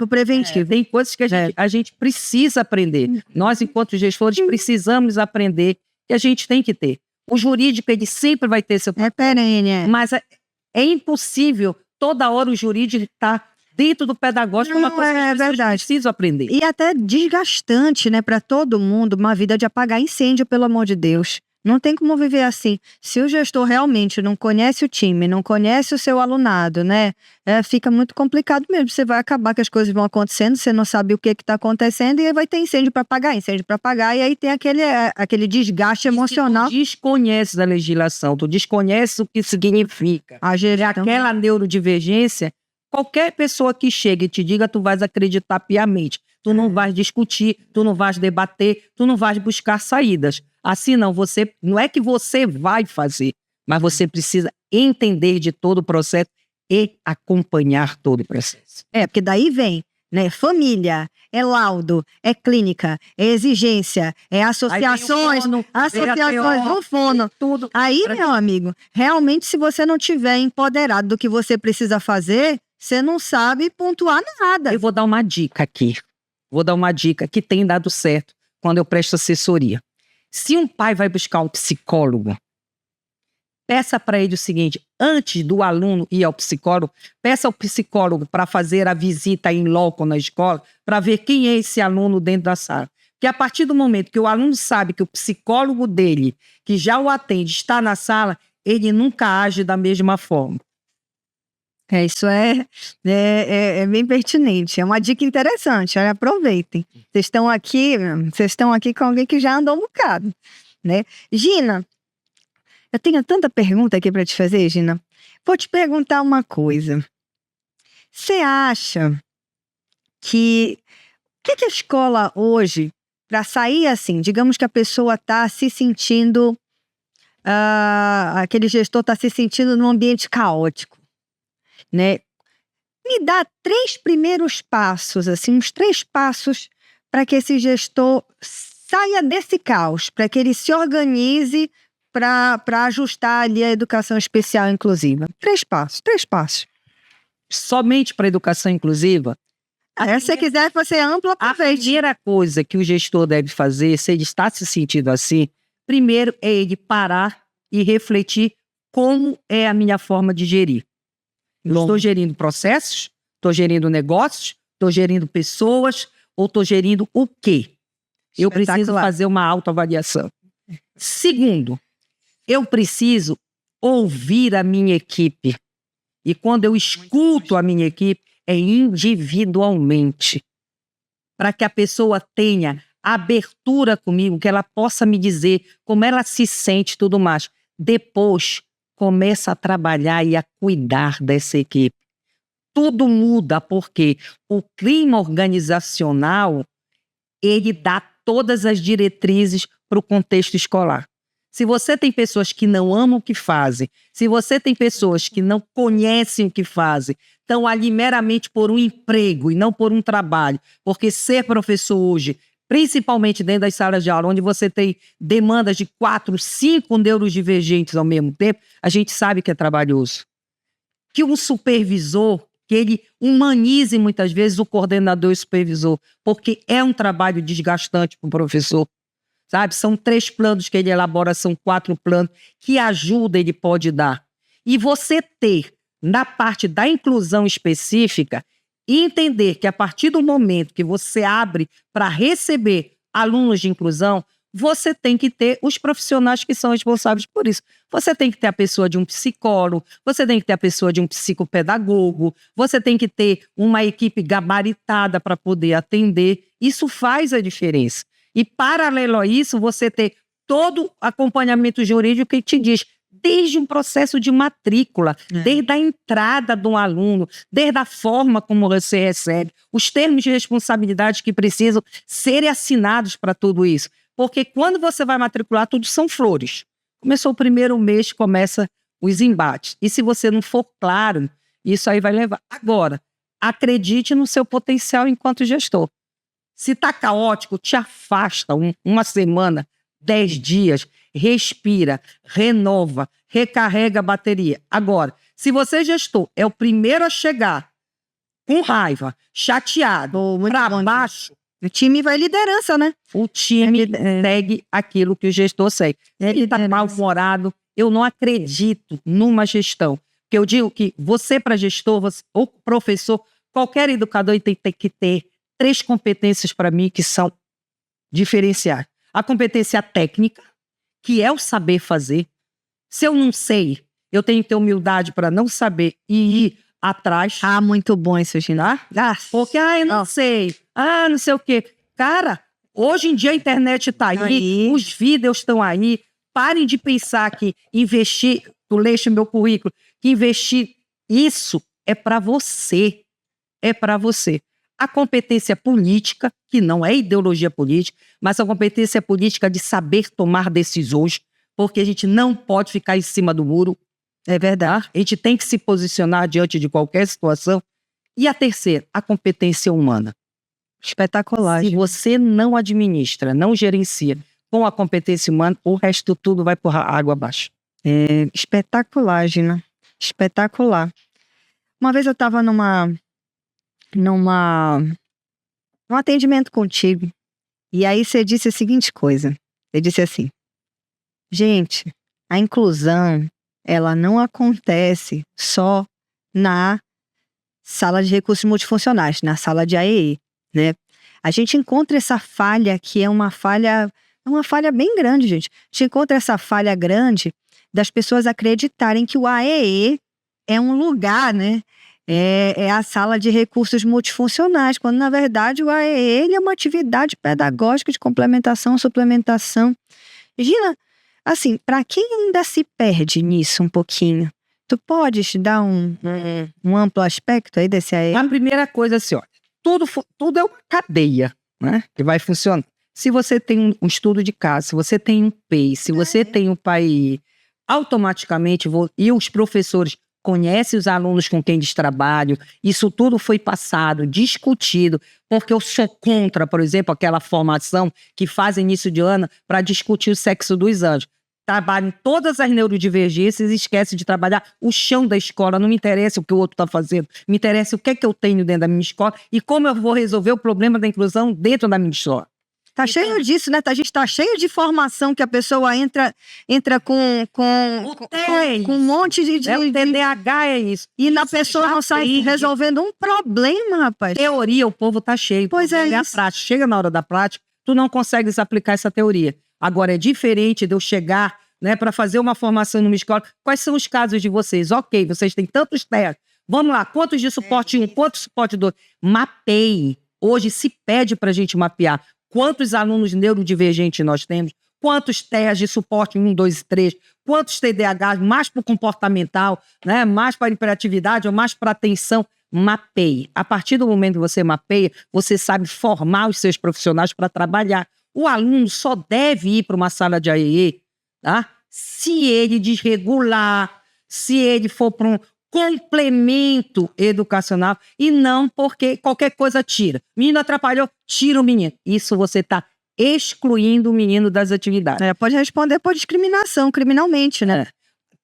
Tem coisas que a gente precisa aprender. Nós, enquanto gestores, precisamos aprender que a gente tem que ter. O jurídico, ele sempre vai ter seu... É perene. Mas é impossível toda hora o jurídico estar dentro do pedagógico. Não, é verdade. Preciso aprender. E até desgastante, né, para todo mundo, uma vida de apagar incêndio, pelo amor de Deus. Não tem como viver assim. Se o gestor realmente não conhece o time, não conhece o seu alunado, né? Fica muito complicado mesmo. Você vai acabar que as coisas vão acontecendo, você não sabe o que está acontecendo e aí vai ter incêndio para apagar, e aí tem aquele desgaste emocional. Tu desconheces a legislação, tu desconheces o que significa. A gestão. Aquela neurodivergência Qualquer pessoa que chegue e te diga, tu vais acreditar piamente. Tu não vais discutir, tu não vais debater, tu não vais buscar saídas. Assim não é que você vai fazer, mas você precisa entender de todo o processo e acompanhar todo o processo. Porque daí vem, né? Família, é laudo, é clínica, é exigência, é associações, do fono. Tudo. Aí, meu amigo, realmente, se você não tiver empoderado do que você precisa fazer, você não sabe pontuar nada. Eu vou dar uma dica aqui. Vou dar uma dica que tem dado certo quando eu presto assessoria. Se um pai vai buscar um psicólogo, peça para ele o seguinte: antes do aluno ir ao psicólogo, peça ao psicólogo para fazer a visita in loco na escola, para ver quem é esse aluno dentro da sala. Porque a partir do momento que o aluno sabe que o psicólogo dele, que já o atende, está na sala, ele nunca age da mesma forma. Isso é bem pertinente. É uma dica interessante. Olha, aproveitem. Vocês estão aqui com alguém que já andou um bocado, né? Gina, eu tenho tanta pergunta aqui para te fazer, Gina. Vou te perguntar uma coisa. Você acha que o que a escola hoje, para sair assim, digamos que a pessoa está se sentindo, aquele gestor está se sentindo num ambiente caótico, né? Me dá 3 primeiros passos, assim, uns 3 passos para que esse gestor saia desse caos, para que ele se organize para ajustar ali a educação especial inclusiva. 3 passos. Somente para a educação inclusiva? Se você quiser, você ampla, aproveite. A primeira coisa que o gestor deve fazer, se ele está se sentindo assim, primeiro é ele parar e refletir como é a minha forma de gerir. Estou gerindo processos? Estou gerindo negócios? Estou gerindo pessoas? Ou estou gerindo o quê? Eu preciso fazer uma autoavaliação. Segundo, eu preciso ouvir a minha equipe. E quando eu escuto a minha equipe, é individualmente. Para que a pessoa tenha abertura comigo, que ela possa me dizer como ela se sente e tudo mais. Depois, começa a trabalhar e a cuidar dessa equipe. Tudo muda porque o clima organizacional, ele dá todas as diretrizes para o contexto escolar. Se você tem pessoas que não amam o que fazem, se você tem pessoas que não conhecem o que fazem, estão ali meramente por um emprego e não por um trabalho, porque ser professor hoje, principalmente dentro das salas de aula, onde você tem demandas de 4, 5 neurodivergentes ao mesmo tempo, a gente sabe que é trabalhoso. Que um supervisor, que ele humanize muitas vezes o coordenador e o supervisor, porque é um trabalho desgastante para o professor. Sabe? São 3 planos que ele elabora, são 4 planos, que ajuda ele pode dar. E você ter, na parte da inclusão específica, entender que a partir do momento que você abre para receber alunos de inclusão, você tem que ter os profissionais que são responsáveis por isso. Você tem que ter a pessoa de um psicólogo, você tem que ter a pessoa de um psicopedagogo, você tem que ter uma equipe gabaritada para poder atender. Isso faz a diferença. E, paralelo a isso, você ter todo o acompanhamento jurídico que te diz, desde um processo de matrícula, desde a entrada de um aluno, desde a forma como você recebe, os termos de responsabilidade que precisam serem assinados para tudo isso. Porque quando você vai matricular, tudo são flores. Começou o primeiro mês, começa os embates. E se você não for claro, isso aí vai levar. Agora, acredite no seu potencial enquanto gestor. Se está caótico, te afasta uma semana, 10 dias, respira, renova, recarrega a bateria. Agora, se você gestor é o primeiro a chegar com raiva, chateado, para baixo, o time vai liderança, né? O time segue aquilo que o gestor segue. Ele está mal-humorado. Eu não acredito numa gestão. Porque eu digo que você, para gestor, ou professor, qualquer educador tem que ter 3 competências para mim que são diferenciais. A competência técnica, que é o saber fazer. Se eu não sei, eu tenho que ter humildade para não saber e ir atrás. Muito bom isso, Gina. Porque, eu não sei. Não sei o quê. Cara, hoje em dia a internet está aí, os vídeos estão aí. Parem de pensar que investir, tu leste meu currículo, que investir isso é para você. É para você. A competência política, que não é ideologia política, mas a competência política de saber tomar decisões, porque a gente não pode ficar em cima do muro. É verdade. A gente tem que se posicionar diante de qualquer situação. E a terceira, a competência humana. Espetacular. Se você não administra, não gerencia com a competência humana, o resto tudo vai por água abaixo. Espetacular, Gina. Espetacular. Uma vez eu estava num atendimento contigo, e aí você disse a seguinte coisa. Você disse assim: gente, a inclusão, ela não acontece só na sala de recursos multifuncionais, na sala de AEE, né? A gente encontra essa falha que é uma falha bem grande, gente. A gente encontra essa falha grande das pessoas acreditarem que o AEE é um lugar, né? É a sala de recursos multifuncionais, quando na verdade o AEE ele é uma atividade pedagógica de complementação, suplementação. Gina, assim, para quem ainda se perde nisso um pouquinho, tu podes dar um amplo aspecto aí desse AEE? A primeira coisa, assim, ó, tudo é uma cadeia, né? Que vai funcionar. Se você tem um estudo de caso, se você tem um PEI, se você tem um PAI, automaticamente, e os professores conhecem os alunos com quem eles trabalham, isso tudo foi passado, discutido, porque eu sou contra, por exemplo, aquela formação que faz início de ano para discutir o sexo dos anjos. Trabalham todas as neurodivergências e esquece de trabalhar o chão da escola. Não me interessa o que o outro está fazendo, me interessa o que é que eu tenho dentro da minha escola e como eu vou resolver o problema da inclusão dentro da minha escola. Tá cheio disso, né? A gente tá cheio de formação que a pessoa entra com um monte de... O TDAH é isso. E na pessoa não sai resolvendo um problema, rapaz. Teoria, o povo tá cheio. Pois é a isso. prática. Chega na hora da prática, tu não consegues aplicar essa teoria. Agora, é diferente de eu chegar, né, para fazer uma formação numa escola. Quais são os casos de vocês? Ok, vocês têm tantos TEA. Vamos lá, quantos de suporte 1, quantos de suporte 2? Mapeie. Hoje se pede pra gente mapear. Quantos alunos neurodivergentes nós temos? Quantos TEAs de suporte 1, 2 e 3? Quantos TDAH, mais para o comportamental, né? Mais para a hiperatividade ou mais para atenção? Mapeie. A partir do momento que você mapeia, você sabe formar os seus profissionais para trabalhar. O aluno só deve ir para uma sala de AEE, tá? Se ele desregular, se ele for para um complemento educacional e não porque qualquer coisa tira. Menino atrapalhou, tira o menino. Isso você está excluindo o menino das atividades. Pode responder por discriminação, criminalmente, né?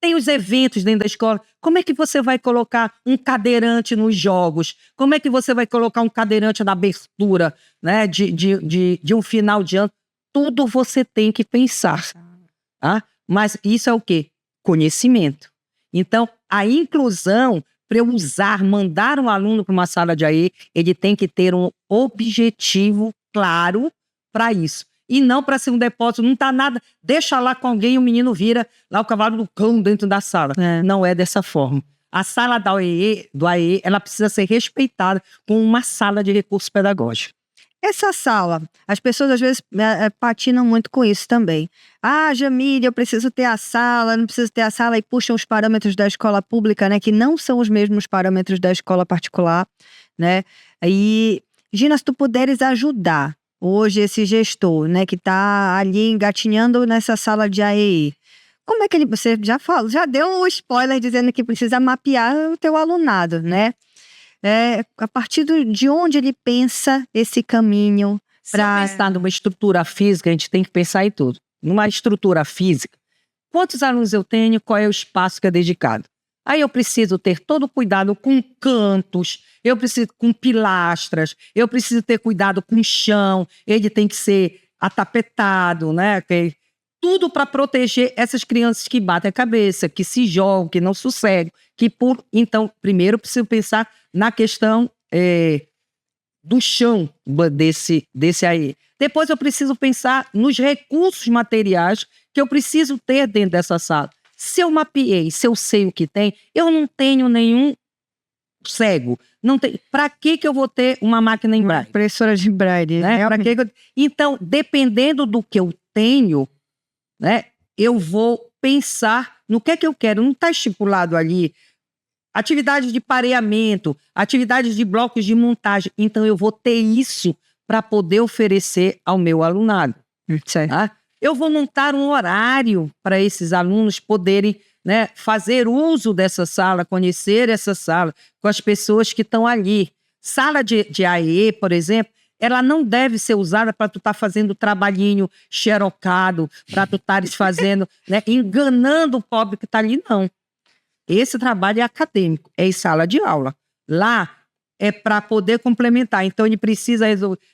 Tem os eventos dentro da escola. Como é que você vai colocar um cadeirante nos jogos? Como é que você vai colocar um cadeirante na abertura, né, de um final de ano? Tudo você tem que pensar. Tá? Mas isso é o quê? Conhecimento. Então, a inclusão, para eu mandar um aluno para uma sala de AE, ele tem que ter um objetivo claro para isso. E não para ser um depósito, não está nada, deixa lá com alguém e o menino vira lá o cavalo do cão dentro da sala. Não é dessa forma. A sala do AE, ela precisa ser respeitada como uma sala de recursos pedagógicos. Essa sala, as pessoas às vezes patinam muito com isso também. Ah, Jamile, eu preciso ter a sala, não preciso ter a sala, e puxam os parâmetros da escola pública, né, que não são os mesmos parâmetros da escola particular, né? E, Gina, se tu puderes ajudar hoje esse gestor, né, que está ali engatinhando nessa sala de AEE, como é que você já deu um spoiler dizendo que precisa mapear o teu alunado, né? A partir de onde ele pensa esse caminho para... Se pensar numa estrutura física, a gente tem que pensar em tudo. Numa estrutura física, quantos alunos eu tenho, qual é o espaço que é dedicado? Aí eu preciso ter todo o cuidado com cantos, eu preciso com pilastras, eu preciso ter cuidado com o chão, ele tem que ser atapetado, né? Tudo para proteger essas crianças que batem a cabeça, que se jogam, que não sossegam. Então, primeiro eu preciso pensar na questão do chão desse aí. Depois eu preciso pensar nos recursos materiais que eu preciso ter dentro dessa sala. Se eu mapeei, se eu sei o que tem, eu não tenho nenhum cego. Para que eu vou ter uma máquina em braille? Impressora de braille. Né? Então, dependendo do que eu tenho, né, eu vou pensar no que é que eu quero. Não está estipulado ali atividades de pareamento, atividades de blocos de montagem. Então, eu vou ter isso para poder oferecer ao meu alunado. Tá? Eu vou montar um horário para esses alunos poderem, né, fazer uso dessa sala, conhecer essa sala com as pessoas que estão ali. Sala de AE, por exemplo, ela não deve ser usada para tu estar fazendo trabalhinho xerocado, para tu estares fazendo, né, enganando o pobre que está ali, não. Esse trabalho é acadêmico, é em sala de aula. Lá é para poder complementar. Então, ele precisa,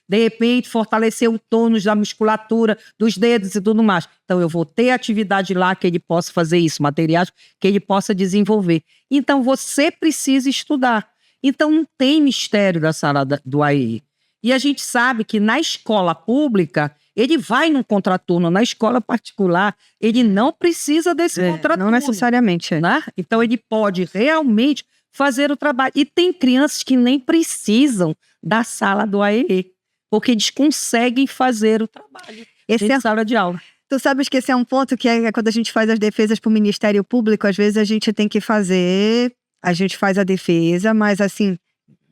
de repente, fortalecer o tônus da musculatura, dos dedos e tudo mais. Então, eu vou ter atividade lá que ele possa fazer isso, materiais que ele possa desenvolver. Então, você precisa estudar. Então, não tem mistério da sala do AE. E a gente sabe que na escola pública, ele vai num contraturno. Na escola particular, ele não precisa desse contraturno. Não necessariamente. Né? Então, ele pode realmente fazer o trabalho. E tem crianças que nem precisam da sala do AE, porque eles conseguem fazer o trabalho em sala de aula. Tu sabes que esse é um ponto que é quando a gente faz as defesas para o Ministério Público, às vezes a gente tem que fazer, a gente faz a defesa, mas assim,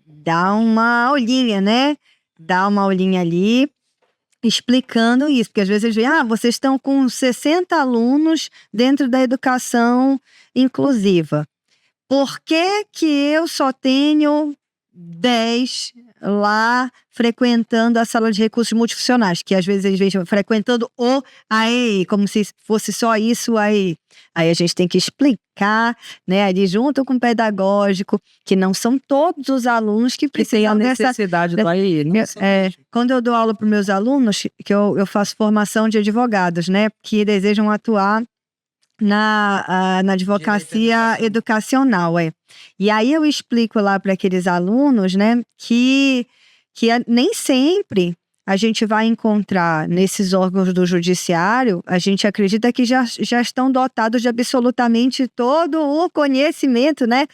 dá uma aulinha, né? Dá uma aulinha ali, explicando isso, porque às vezes eles veem, vocês estão com 60 alunos dentro da educação inclusiva. Por que que eu só tenho 10 lá frequentando a sala de recursos multifuncionais? Que às vezes eles vêm frequentando o AEI, como se fosse só isso o AEI. Aí a gente tem que explicar, né, ali junto com o pedagógico, que não são todos os alunos que precisam dessa necessidade do AEI. Quando eu dou aula para os meus alunos, que eu faço formação de advogados, né, que desejam atuar na advocacia educacional, E aí eu explico lá para aqueles alunos, né, que nem sempre a gente vai encontrar nesses órgãos do judiciário, a gente acredita que já estão dotados de absolutamente todo o conhecimento, né,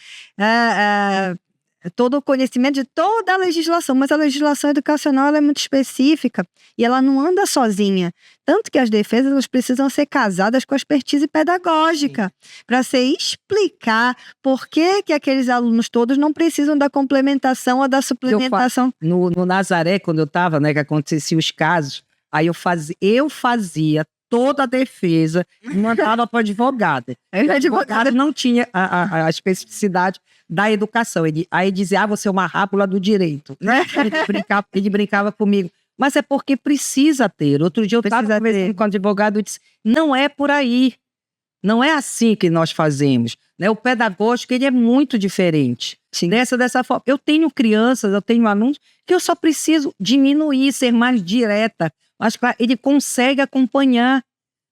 todo o conhecimento de toda a legislação, mas a legislação educacional ela é muito específica e ela não anda sozinha. Tanto que as defesas elas precisam ser casadas com a expertise pedagógica, para você explicar por que aqueles alunos todos não precisam da complementação ou da suplementação. No Nazaré, quando eu estava, né, que aconteciam os casos, aí eu fazia toda a defesa e mandava para o advogado. O advogado não tinha a especificidade da educação. Aí dizia, você é uma rábula do direito. Né? Ele brincava comigo. Mas é porque precisa ter. Outro dia eu estava conversando com o advogado e disse, não é por aí. Não é assim que nós fazemos. Né? O pedagógico ele é muito diferente. Dessa forma. Eu tenho crianças, eu tenho alunos que eu só preciso diminuir, ser mais direta. Mas claro, ele consegue acompanhar.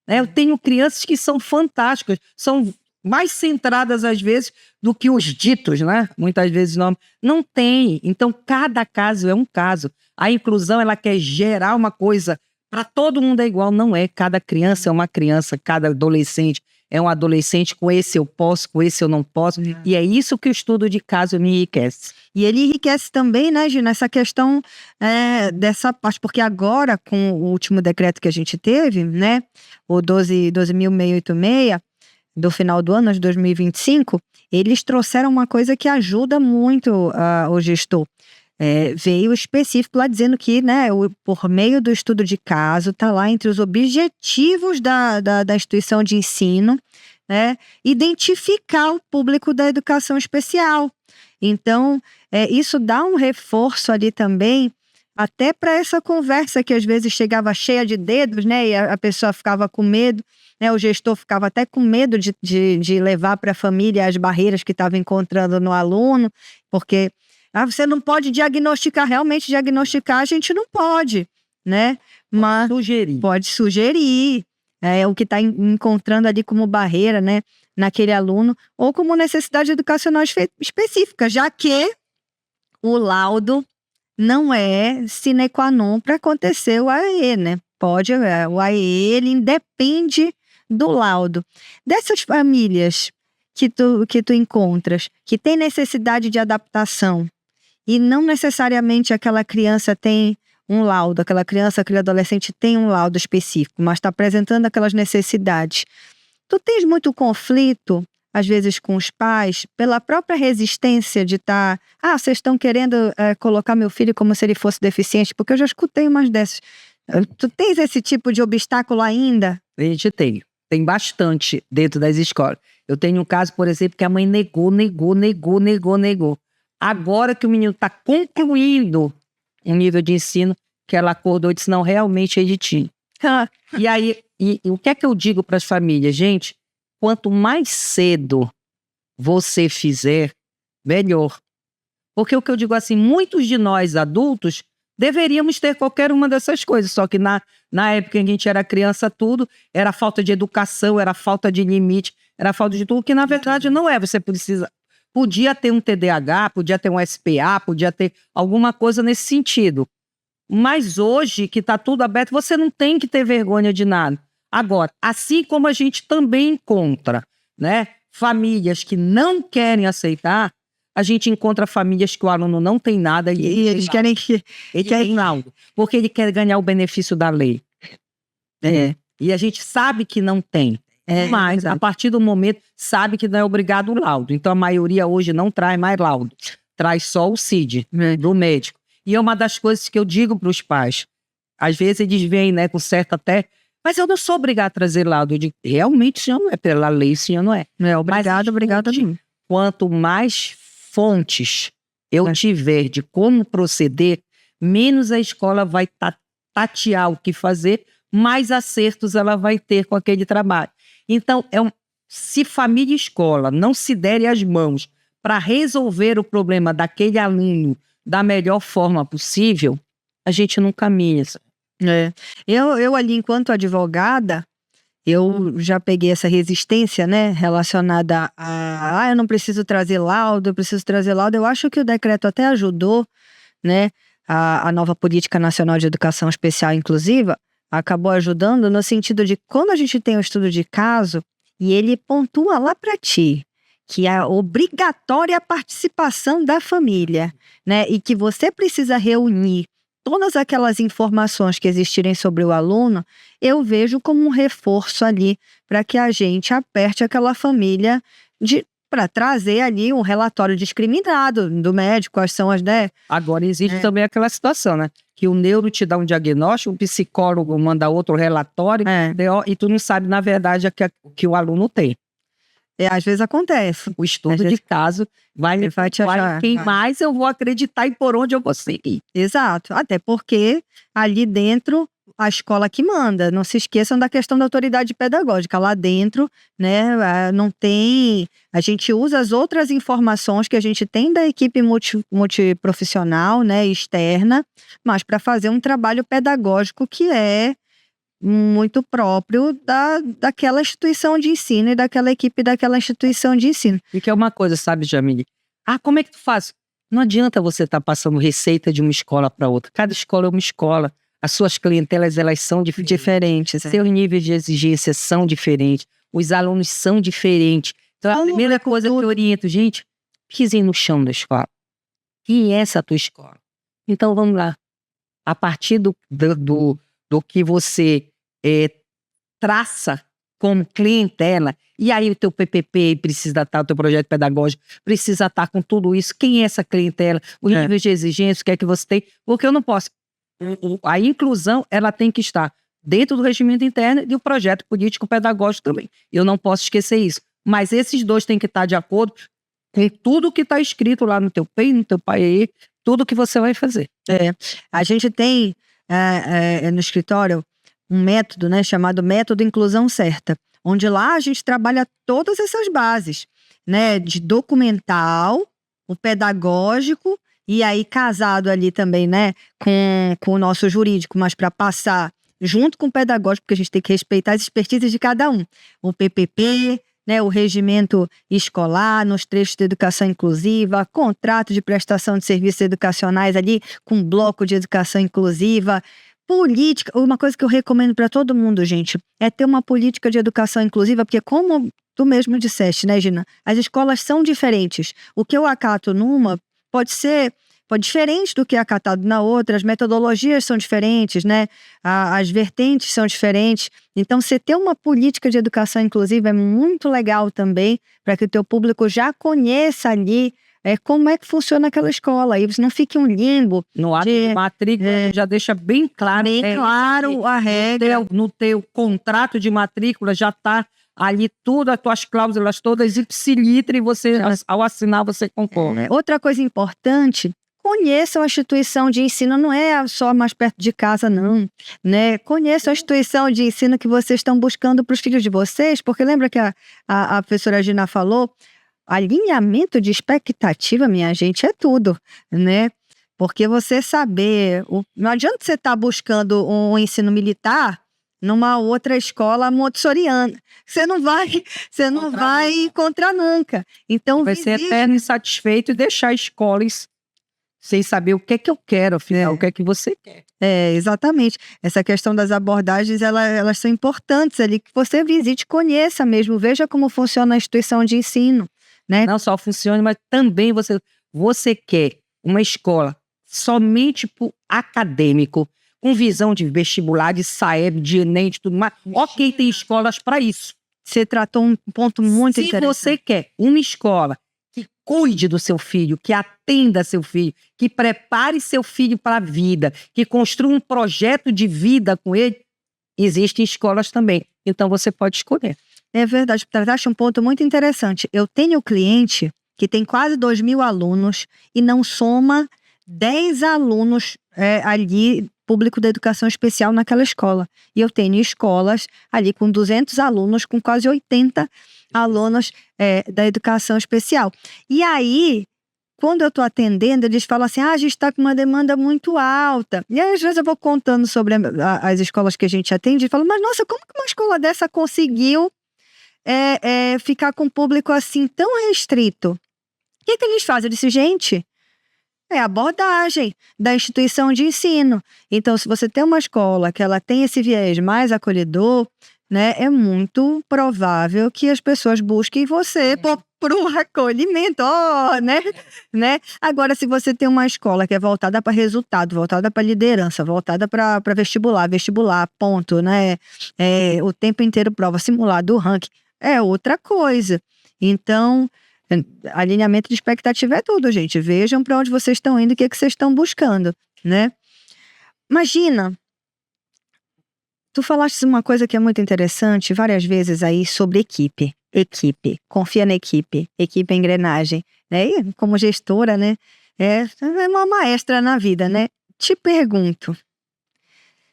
Né? Eu tenho crianças que são fantásticas, são mais centradas às vezes do que os ditos, né? Muitas vezes não tem. Então, cada caso é um caso. A inclusão, ela quer gerar uma coisa para todo mundo é igual, não é. Cada criança é uma criança, cada adolescente é um adolescente, com esse eu posso, com esse eu não posso. E é isso que o estudo de caso me enriquece. E ele enriquece também, né, Gina, essa questão dessa parte, porque agora, com o último decreto que a gente teve, né, o 12.686, do final do ano, de 2025, eles trouxeram uma coisa que ajuda muito o gestor. Veio específico lá dizendo que, né, por meio do estudo de caso, está lá entre os objetivos da instituição de ensino, né, identificar o público da educação especial. Então, isso dá um reforço ali também, até para essa conversa que às vezes chegava cheia de dedos, né, e a pessoa ficava com medo, né, o gestor ficava até com medo de levar para a família as barreiras que estava encontrando no aluno, porque você não pode diagnosticar, realmente diagnosticar a gente não pode, né? Mas pode sugerir o que está encontrando ali como barreira, né, naquele aluno, ou como necessidade educacional específica, já que o laudo não é sine qua non para acontecer o AE, né? O AE, ele independe do laudo. Dessas famílias que tu encontras, que tem necessidade de adaptação, e não necessariamente aquela criança tem um laudo, aquele adolescente tem um laudo específico, mas está apresentando aquelas necessidades. Tu tens muito conflito, às vezes com os pais, pela própria resistência de estar, vocês estão querendo colocar meu filho como se ele fosse deficiente, porque eu já escutei umas dessas. Tu tens esse tipo de obstáculo ainda? A gente tem bastante dentro das escolas. Eu tenho um caso, por exemplo, que a mãe negou. Agora que o menino está concluindo um nível de ensino, que ela acordou e disse, não, realmente ele tinha. E aí, e o que é que eu digo para as famílias? Gente, quanto mais cedo você fizer, melhor. Porque o que eu digo assim, muitos de nós adultos deveríamos ter qualquer uma dessas coisas, só que na época em que a gente era criança, tudo era falta de educação, era falta de limite, era falta de tudo, que na verdade não é. Você podia ter um TDAH, podia ter um SPA, podia ter alguma coisa nesse sentido. Mas hoje, que está tudo aberto, você não tem que ter vergonha de nada. Agora, assim como a gente também encontra, né, famílias que não querem aceitar, a gente encontra famílias que o aluno não tem nada e eles querem que... Ele tem laudo, porque ele quer ganhar o benefício da lei. E a gente sabe que não tem. Mas, a partir do momento, sabe que não é obrigado o laudo. Então, a maioria hoje não traz mais laudo. Traz só o CID, do médico. E é uma das coisas que eu digo para os pais. Às vezes eles vêm, né, com certo até... Mas eu não sou obrigado a trazer laudo. Eu digo, realmente, o senhor não é. Pela lei, o senhor não é. Não é obrigado, obrigado a mim. Quanto mais fontes eu tiver de como proceder, menos a escola vai tatear o que fazer, mais acertos ela vai ter com aquele trabalho. Então, se família e escola não se derem as mãos para resolver o problema daquele aluno da melhor forma possível, a gente não caminha. Eu ali, enquanto advogada, eu já peguei essa resistência, né, relacionada a eu não preciso trazer laudo, eu preciso trazer laudo. Eu acho que o decreto até ajudou, né, a nova Política Nacional de Educação Especial Inclusiva, acabou ajudando no sentido de quando a gente tem um estudo de caso e ele pontua lá para ti que é obrigatória a participação da família, né, e que você precisa reunir todas aquelas informações que existirem sobre o aluno, eu vejo como um reforço ali para que a gente aperte aquela família para trazer ali um relatório discriminado do médico, quais são as, né? Agora existe também aquela situação, né? Que o neuro te dá um diagnóstico, o psicólogo manda outro relatório, e tu não sabe, na verdade, que o aluno tem. Às vezes acontece. O estudo de caso vai te achar. Quem mais eu vou acreditar e por onde eu vou seguir. Exato. Até porque ali dentro a escola que manda. Não se esqueçam da questão da autoridade pedagógica. Lá dentro, né, não tem... A gente usa as outras informações que a gente tem da equipe multiprofissional, né, externa, mas para fazer um trabalho pedagógico que é muito próprio daquela instituição de ensino e daquela equipe daquela instituição de ensino. E que é uma coisa, sabe, Jamile? Como é que tu faz? Não adianta você estar passando receita de uma escola para outra. Cada escola é uma escola. As suas clientelas, elas são diferentes. Seus níveis de exigência são diferentes. Os alunos são diferentes. Então, a primeira coisa que eu oriento, gente, pisem no chão da escola. E essa é a tua escola. Então, vamos lá. A partir do que você traça como clientela, e aí o teu PPP precisa estar, o teu projeto pedagógico precisa estar com tudo isso. Quem é essa clientela? O nível de exigência, o que é que você tem? Porque eu não posso... A inclusão, ela tem que estar dentro do regimento interno e do projeto político-pedagógico também. Eu não posso esquecer isso. Mas esses dois têm que estar de acordo com tudo que está escrito lá no teu PEI, no teu PAE, tudo que você vai fazer. A gente tem no escritório um método, né, chamado método Inclusão Certa, onde lá a gente trabalha todas essas bases, né, de documental, o pedagógico, e aí casado ali também, né, com o nosso jurídico, mas para passar junto com o pedagógico, porque a gente tem que respeitar as expertises de cada um. O PPP, né, o regimento escolar, nos trechos de educação inclusiva, contrato de prestação de serviços educacionais ali, com bloco de educação inclusiva, política. Uma coisa que eu recomendo para todo mundo, gente, é ter uma política de educação inclusiva, porque como tu mesmo disseste, né, Gina, as escolas são diferentes. O que eu acato numa pode ser diferente do que é acatado na outra, as metodologias são diferentes, né? As vertentes são diferentes. Então, você ter uma política de educação inclusiva é muito legal também, para que o teu público já conheça ali como é que funciona aquela escola. E você não fique um limbo. No ato de matrícula, já deixa bem claro. Bem claro a regra. No teu contrato de matrícula já está ali tudo, as tuas cláusulas todas ipsiliter, e você, ao assinar, você concorda. Outra coisa importante, conheçam a instituição de ensino, não é só mais perto de casa, não, né? Conheçam a instituição de ensino que vocês estão buscando para os filhos de vocês, porque lembra que a professora Gina falou, alinhamento de expectativa, minha gente, é tudo, né? Porque você saber, não adianta você estar buscando um ensino militar numa outra escola montessoriana. Você não vai encontrar nunca. Então, vai ser eterno insatisfeito e deixar escolas sem saber o que é que eu quero, afinal, o que é que você quer. Exatamente. Essa questão das abordagens, elas são importantes ali, que você visite, conheça mesmo, veja como funciona a instituição de ensino, né? Não só funciona, mas também você quer uma escola somente para o acadêmico, com visão de vestibular, de SAEB, de ENEM, de tudo mais. Ok, tem escolas para isso. Você tratou um ponto muito interessante. Se você quer uma escola que cuide do seu filho, que atenda seu filho, que prepare seu filho para a vida, que construa um projeto de vida com ele, existem escolas também. Então, você pode escolher. É verdade, trataste um ponto muito interessante. Eu tenho cliente que tem quase 2.000 alunos e não soma 10 alunos ali, público da educação especial naquela escola. E eu tenho escolas ali com 200 alunos, com quase 80 alunos da educação especial. E aí, quando eu estou atendendo, eles falam assim, a gente está com uma demanda muito alta. E aí, às vezes eu vou contando sobre as escolas que a gente atende e falo, mas nossa, como que uma escola dessa conseguiu ficar com um público assim tão restrito? O que eles fazem? Eu disse, gente, é a abordagem da instituição de ensino. Então, se você tem uma escola que ela tem esse viés mais acolhedor, né, é muito provável que as pessoas busquem você por um acolhimento, né? Agora, se você tem uma escola que é voltada para resultado, voltada para liderança, voltada para vestibular, ponto, né? O tempo inteiro prova, simulado, ranking, é outra coisa. Então, alinhamento de expectativa é tudo, gente. Vejam para onde vocês estão indo, o que é que vocês estão buscando, né? Imagina, tu falaste uma coisa que é muito interessante várias vezes aí sobre equipe. Confia na equipe é engrenagem, né? E como gestora, né? É uma maestra na vida, né? Te pergunto,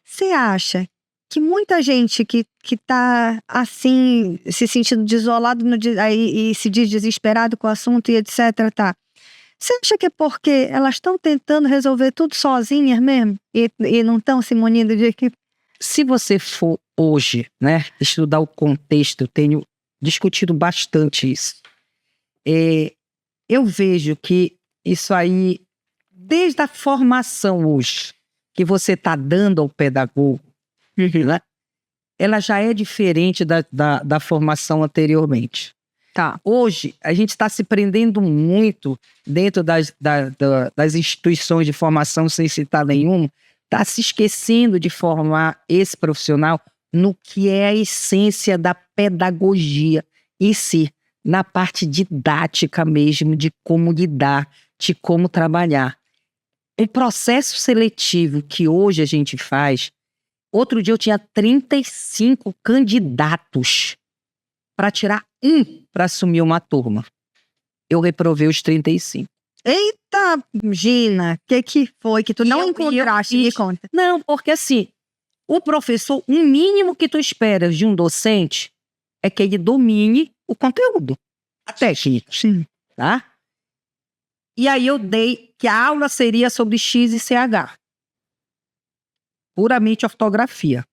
você acha que muita gente que tá assim, se sentindo desolado e se diz desesperado com o assunto e etc, tá? Você acha que é porque elas estão tentando resolver tudo sozinhas mesmo? E não estão se munindo de equipe? Se você for hoje, né, estudar o contexto, eu tenho discutido bastante isso. Eu vejo que isso aí, desde a formação hoje, que você está dando ao pedagogo, né, ela já é diferente da formação anteriormente. Tá. Hoje, a gente está se prendendo muito dentro das instituições de formação, sem citar nenhuma, está se esquecendo de formar esse profissional no que é a essência da pedagogia em si, na parte didática mesmo, de como lidar, de como trabalhar. O processo seletivo que hoje a gente faz, outro dia eu tinha 35 candidatos para tirar um para assumir uma turma. Eu reprovei os 35. Eita, Gina, o que foi que tu não encontraste? Me conta. Não, porque assim, o professor, o mínimo que tu esperas de um docente é que ele domine o conteúdo, a técnica. Sim. Tá? E aí eu dei que a aula seria sobre X e CH. Puramente ortografia.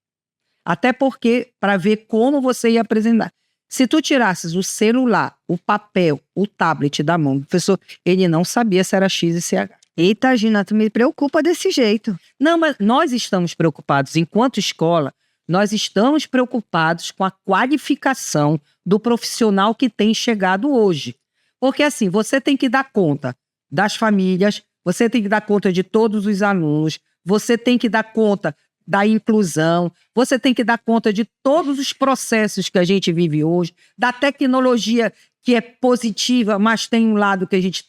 Até porque, para ver como você ia apresentar. Se tu tirasses o celular, o papel, o tablet da mão do professor, ele não sabia se era X e CH. Eita, Gina, tu me preocupa desse jeito. Não, mas nós estamos preocupados, enquanto escola, nós estamos preocupados com a qualificação do profissional que tem chegado hoje. Porque assim, você tem que dar conta das famílias, você tem que dar conta de todos os alunos, você tem que dar conta da inclusão, você tem que dar conta de todos os processos que a gente vive hoje, da tecnologia que é positiva, mas tem um lado que a gente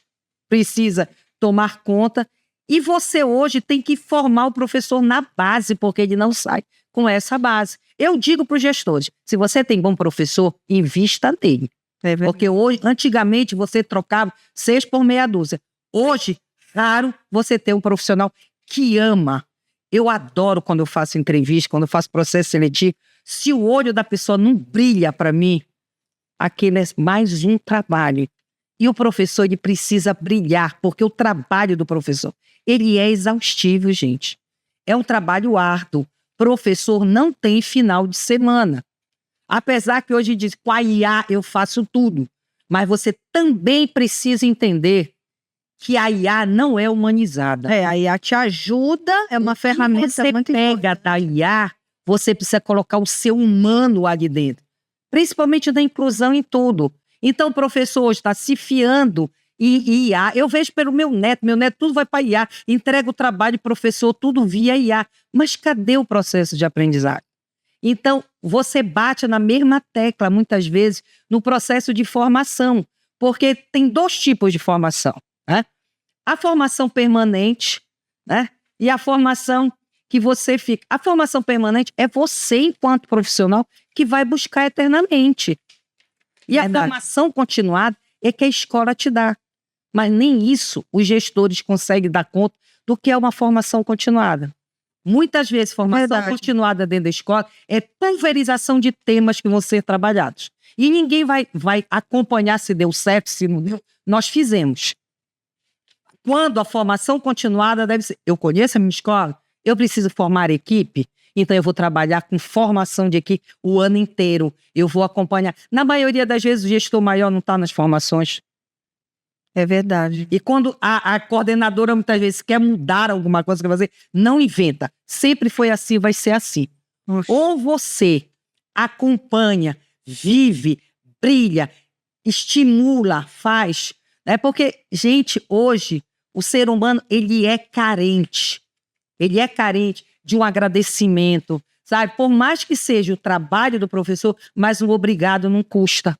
precisa tomar conta. E você hoje tem que formar o professor na base, porque ele não sai com essa base. Eu digo para os gestores, se você tem bom professor, invista nele. Porque hoje, antigamente, você trocava 6 por meia dúzia. Hoje, raro você ter um profissional que ama. Eu adoro quando eu faço entrevista, quando eu faço processo seletivo. Se o olho da pessoa não brilha para mim, aquele é mais um trabalho. E o professor, ele precisa brilhar, porque o trabalho do professor, ele é exaustivo, gente. É um trabalho árduo. Professor não tem final de semana. Apesar que hoje diz, com a IA eu faço tudo. Mas você também precisa entender que a IA não é humanizada. A IA te ajuda, é uma ferramenta você muito pega da IA, você precisa colocar o seu humano ali dentro. Principalmente da inclusão em tudo. Então o professor hoje está se fiando em IA. Eu vejo pelo meu neto tudo vai para IA, entrega o trabalho, professor, tudo via IA. Mas cadê o processo de aprendizagem? Então, você bate na mesma tecla, muitas vezes, no processo de formação, porque tem 2 tipos de formação, né? A formação permanente, né? E a formação que você fica. A formação permanente é você, enquanto profissional, que vai buscar eternamente. E a formação continuada é que a escola te dá. Mas nem isso os gestores conseguem dar conta do que é uma formação continuada. Muitas vezes, formação continuada dentro da escola é pulverização de temas que vão ser trabalhados. E ninguém vai acompanhar se deu certo, se não deu. Nós fizemos. Quando a formação continuada deve ser... Eu conheço a minha escola, eu preciso formar equipe, então eu vou trabalhar com formação de equipe o ano inteiro. Eu vou acompanhar. Na maioria das vezes, o gestor maior não está nas formações. É verdade. E quando a coordenadora muitas vezes quer mudar alguma coisa, quer fazer, não inventa. Sempre foi assim, vai ser assim. Oxe. Ou você acompanha, vive, brilha, estimula, faz. Né? Porque, gente, hoje, o ser humano, ele é carente. Ele é carente de um agradecimento, sabe? Por mais que seja o trabalho do professor, mas um obrigado não custa.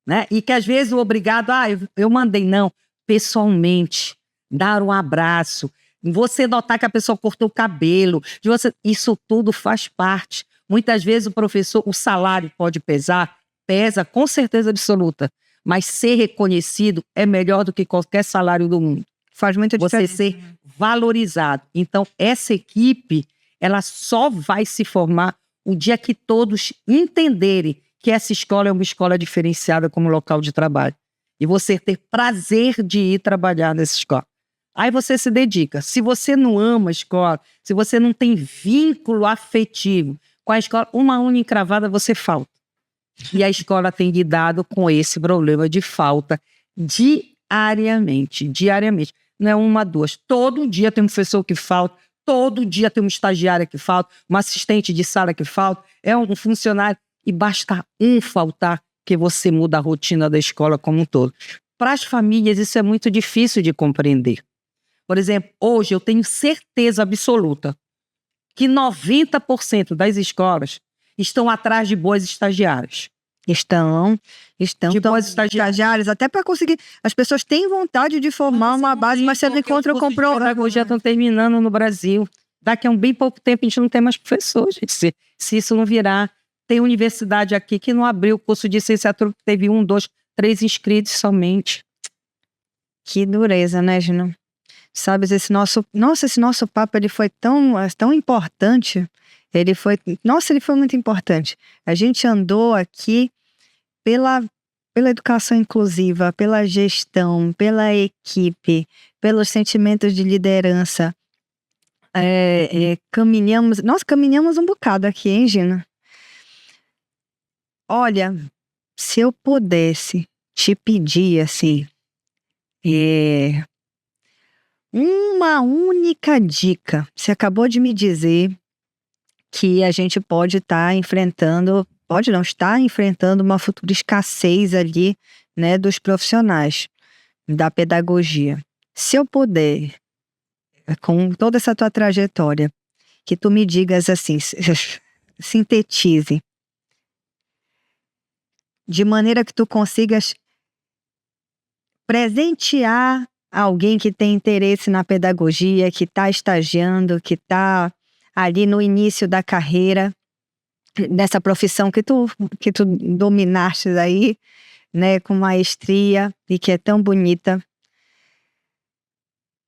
Né? E que às vezes o obrigado, eu mandei, não, pessoalmente, dar um abraço, você notar que a pessoa cortou o cabelo, isso tudo faz parte. Muitas vezes o professor, o salário pode pesar, pesa com certeza absoluta, mas ser reconhecido é melhor do que qualquer salário do mundo. Faz muita diferença. Você ser valorizado. Então, essa equipe, ela só vai se formar o dia que todos entenderem que essa escola é uma escola diferenciada como local de trabalho. E você ter prazer de ir trabalhar nessa escola. Aí você se dedica. Se você não ama a escola, se você não tem vínculo afetivo com a escola, uma unha encravada você falta. E a escola tem lidado com esse problema de falta diariamente. Não é 1, 2. Todo dia tem um professor que falta, todo dia tem uma estagiária que falta, uma assistente de sala que falta, é um funcionário. E basta um faltar que você muda a rotina da escola como um todo. Para as famílias, isso é muito difícil de compreender. Por exemplo, hoje eu tenho certeza absoluta que 90% das escolas estão atrás de boas estagiárias. Estão de boas estagiárias, até para conseguir. As pessoas têm vontade de formar uma base, mas você não encontra o já estão terminando no Brasil. Daqui a bem pouco tempo a gente não tem mais professores, gente. Se isso não virar. Tem universidade aqui que não abriu o curso de licenciatura, teve 1, 2, 3 inscritos somente. Que dureza, né, Gina? Sabes, esse nosso papo, ele foi tão importante. Ele foi muito importante. A gente andou aqui pela educação inclusiva, pela gestão, pela equipe, pelos sentimentos de liderança. Caminhamos um bocado aqui, hein, Gina? Olha, se eu pudesse te pedir, assim, uma única dica. Você acabou de me dizer que a gente pode estar enfrentando uma futura escassez ali, né, dos profissionais da pedagogia. Se eu puder, com toda essa tua trajetória, que tu me digas assim, sintetize, de maneira que tu consigas presentear alguém que tem interesse na pedagogia, que está estagiando, que está ali no início da carreira, nessa profissão que tu dominaste aí, né, com maestria e que é tão bonita.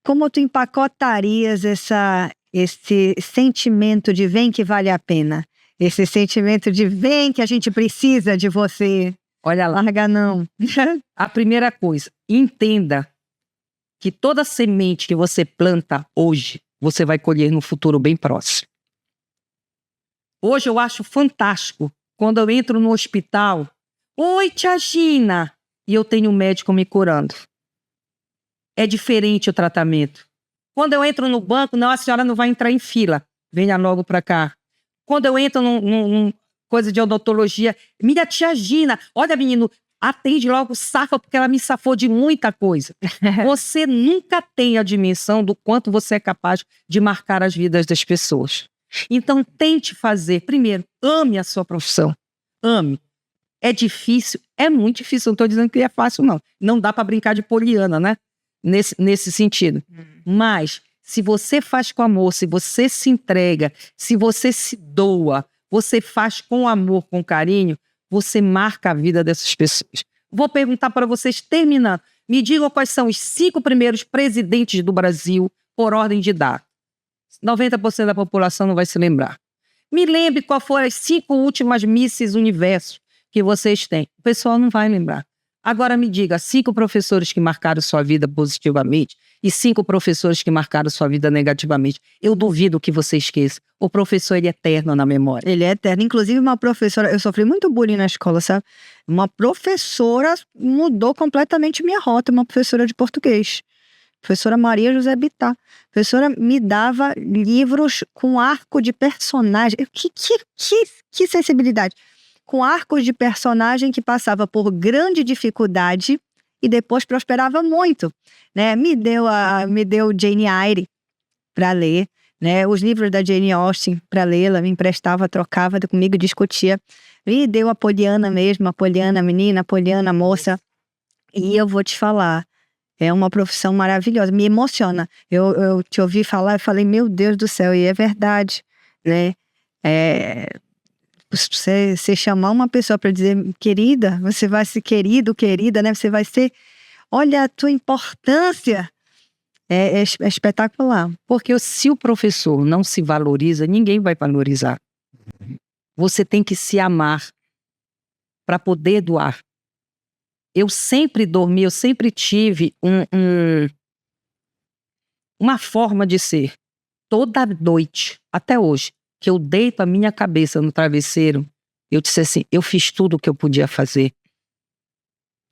Como tu empacotarias esse sentimento de vem que vale a pena? Esse sentimento de vem que a gente precisa de você. Olha lá. Larga não. A primeira coisa, entenda que toda semente que você planta hoje, você vai colher no futuro bem próximo. Hoje eu acho fantástico quando eu entro no hospital. Oi, tia Gina! E eu tenho um médico me curando. É diferente o tratamento. Quando eu entro no banco, não, a senhora não vai entrar em fila. Venha logo para cá. Quando eu entro num coisa de odontologia, minha tia Gina, olha menino, atende logo, safa, porque ela me safou de muita coisa. Você nunca tem a dimensão do quanto você é capaz de marcar as vidas das pessoas. Então, tente fazer. Primeiro, ame a sua profissão. Ame. É difícil? É muito difícil. Não estou dizendo que é fácil, não. Não dá para brincar de poliana, né? Nesse sentido. Mas, se você faz com amor, se você se entrega, se você se doa, você faz com amor, com carinho, você marca a vida dessas pessoas. Vou perguntar para vocês, terminando. Me digam quais são os 5 primeiros presidentes do Brasil por ordem de idade. 90% da população não vai se lembrar. Me lembre qual foram as 5 últimas Misses Universo que vocês têm. O pessoal não vai lembrar. Agora me diga, 5 professores que marcaram sua vida positivamente e 5 professores que marcaram sua vida negativamente. Eu duvido que você esqueça. O professor, ele é eterno na memória. Ele é eterno. Inclusive, uma professora... Eu sofri muito bullying na escola, sabe? Uma professora mudou completamente minha rota. Uma professora de português. Professora Maria José Bittar. A professora me dava livros com arco de personagem. Que sensibilidade! Com arcos de personagem que passava por grande dificuldade e depois prosperava muito, né? Me deu Jane Eyre para ler, né? Os livros da Jane Austen para ler, ela me emprestava, trocava comigo, discutia. Me deu a Poliana mesmo, a Poliana menina, a Poliana moça. E eu vou te falar, é uma profissão maravilhosa, me emociona. Eu te ouvi falar e falei, meu Deus do céu, e é verdade, né? Você chamar uma pessoa para dizer, querida, você vai ser querido, querida, né? Você vai ser, olha a tua importância, é espetacular. Porque se o professor não se valoriza, ninguém vai valorizar. Você tem que se amar para poder doar. Eu sempre dormi, eu sempre tive uma forma de ser. Toda noite, até hoje, que eu deito a minha cabeça no travesseiro, eu disse assim, eu fiz tudo o que eu podia fazer.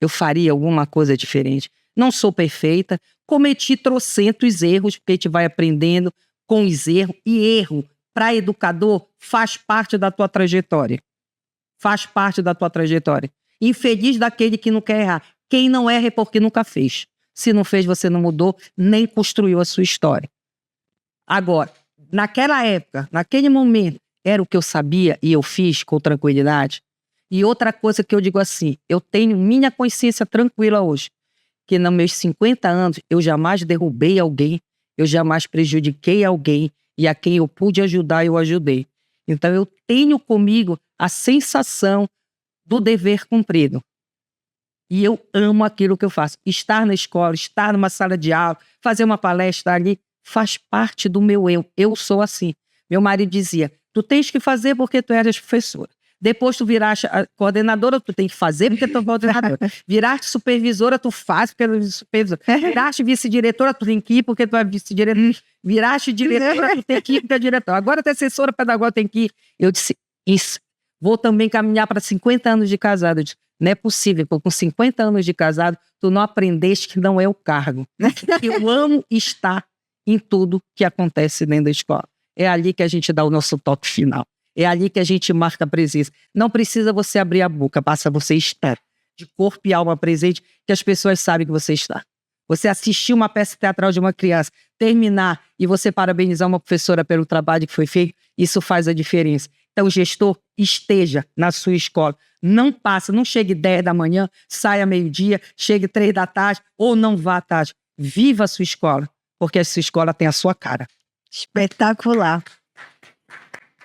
Eu faria alguma coisa diferente. Não sou perfeita, cometi trocentos erros, porque a gente vai aprendendo com os erros. E erro, para educador, faz parte da tua trajetória. Faz parte da tua trajetória. Infeliz daquele que não quer errar. Quem não erra é porque nunca fez. Se não fez, você não mudou, nem construiu a sua história. Agora, naquela época, naquele momento, era o que eu sabia e eu fiz com tranquilidade. E outra coisa que eu digo assim, eu tenho minha consciência tranquila hoje, que nos meus 50 anos eu jamais derrubei alguém, eu jamais prejudiquei alguém e a quem eu pude ajudar, eu ajudei. Então eu tenho comigo a sensação do dever cumprido. E eu amo aquilo que eu faço. Estar na escola, estar numa sala de aula, fazer uma palestra ali, faz parte do meu eu. Eu sou assim. Meu marido dizia, tu tens que fazer porque tu eras professora. Depois tu viraste a coordenadora, tu tem que fazer porque tu é coordenadora. Viraste supervisora, tu faz porque tu é supervisora. Viraste vice-diretora, tu tem que ir porque tu é vice-diretora. Viraste diretora, tu tem que ir porque é diretora. Agora tu é assessora pedagógica, tem que ir. Eu disse, isso. Vou também caminhar para 50 anos de casado. Eu disse, não é possível, porque com 50 anos de casado, tu não aprendeste que não é o cargo. Eu amo estar em tudo que acontece dentro da escola. É ali que a gente dá o nosso toque final. É ali que a gente marca a presença. Não precisa você abrir a boca, basta você estar de corpo e alma presente, que as pessoas sabem que você está. Você assistir uma peça teatral de uma criança, terminar e você parabenizar uma professora pelo trabalho que foi feito, isso faz a diferença. Então, o gestor esteja na sua escola. Não passa, não chegue 10 da manhã, saia meio-dia, chegue 3 da tarde ou não vá à tarde. Viva a sua escola, porque a sua escola tem a sua cara. Espetacular.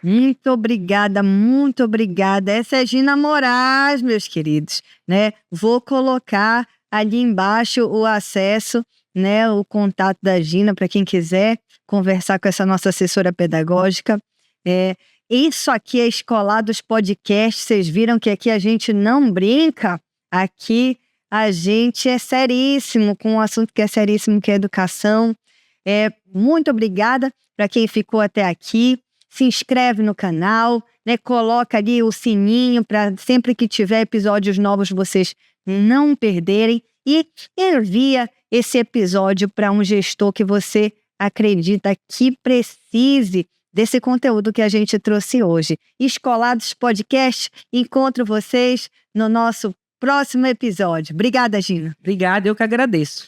Muito obrigada, muito obrigada. Essa é Gina Moraes, meus queridos, né? Vou colocar ali embaixo o acesso, né? O contato da Gina para quem quiser conversar com essa nossa assessora pedagógica. Isso aqui é Escolados Podcast. Vocês viram que aqui a gente não brinca. Aqui a gente é seríssimo com um assunto que é seríssimo, que é educação. Muito obrigada para quem ficou até aqui. Se inscreve no canal, né? Coloca ali o sininho para sempre que tiver episódios novos vocês não perderem. E envia esse episódio para um gestor que você acredita que precise desse conteúdo que a gente trouxe hoje. Escolados Podcast, encontro vocês no nosso próximo episódio. Obrigada, Gina. Obrigada, eu que agradeço.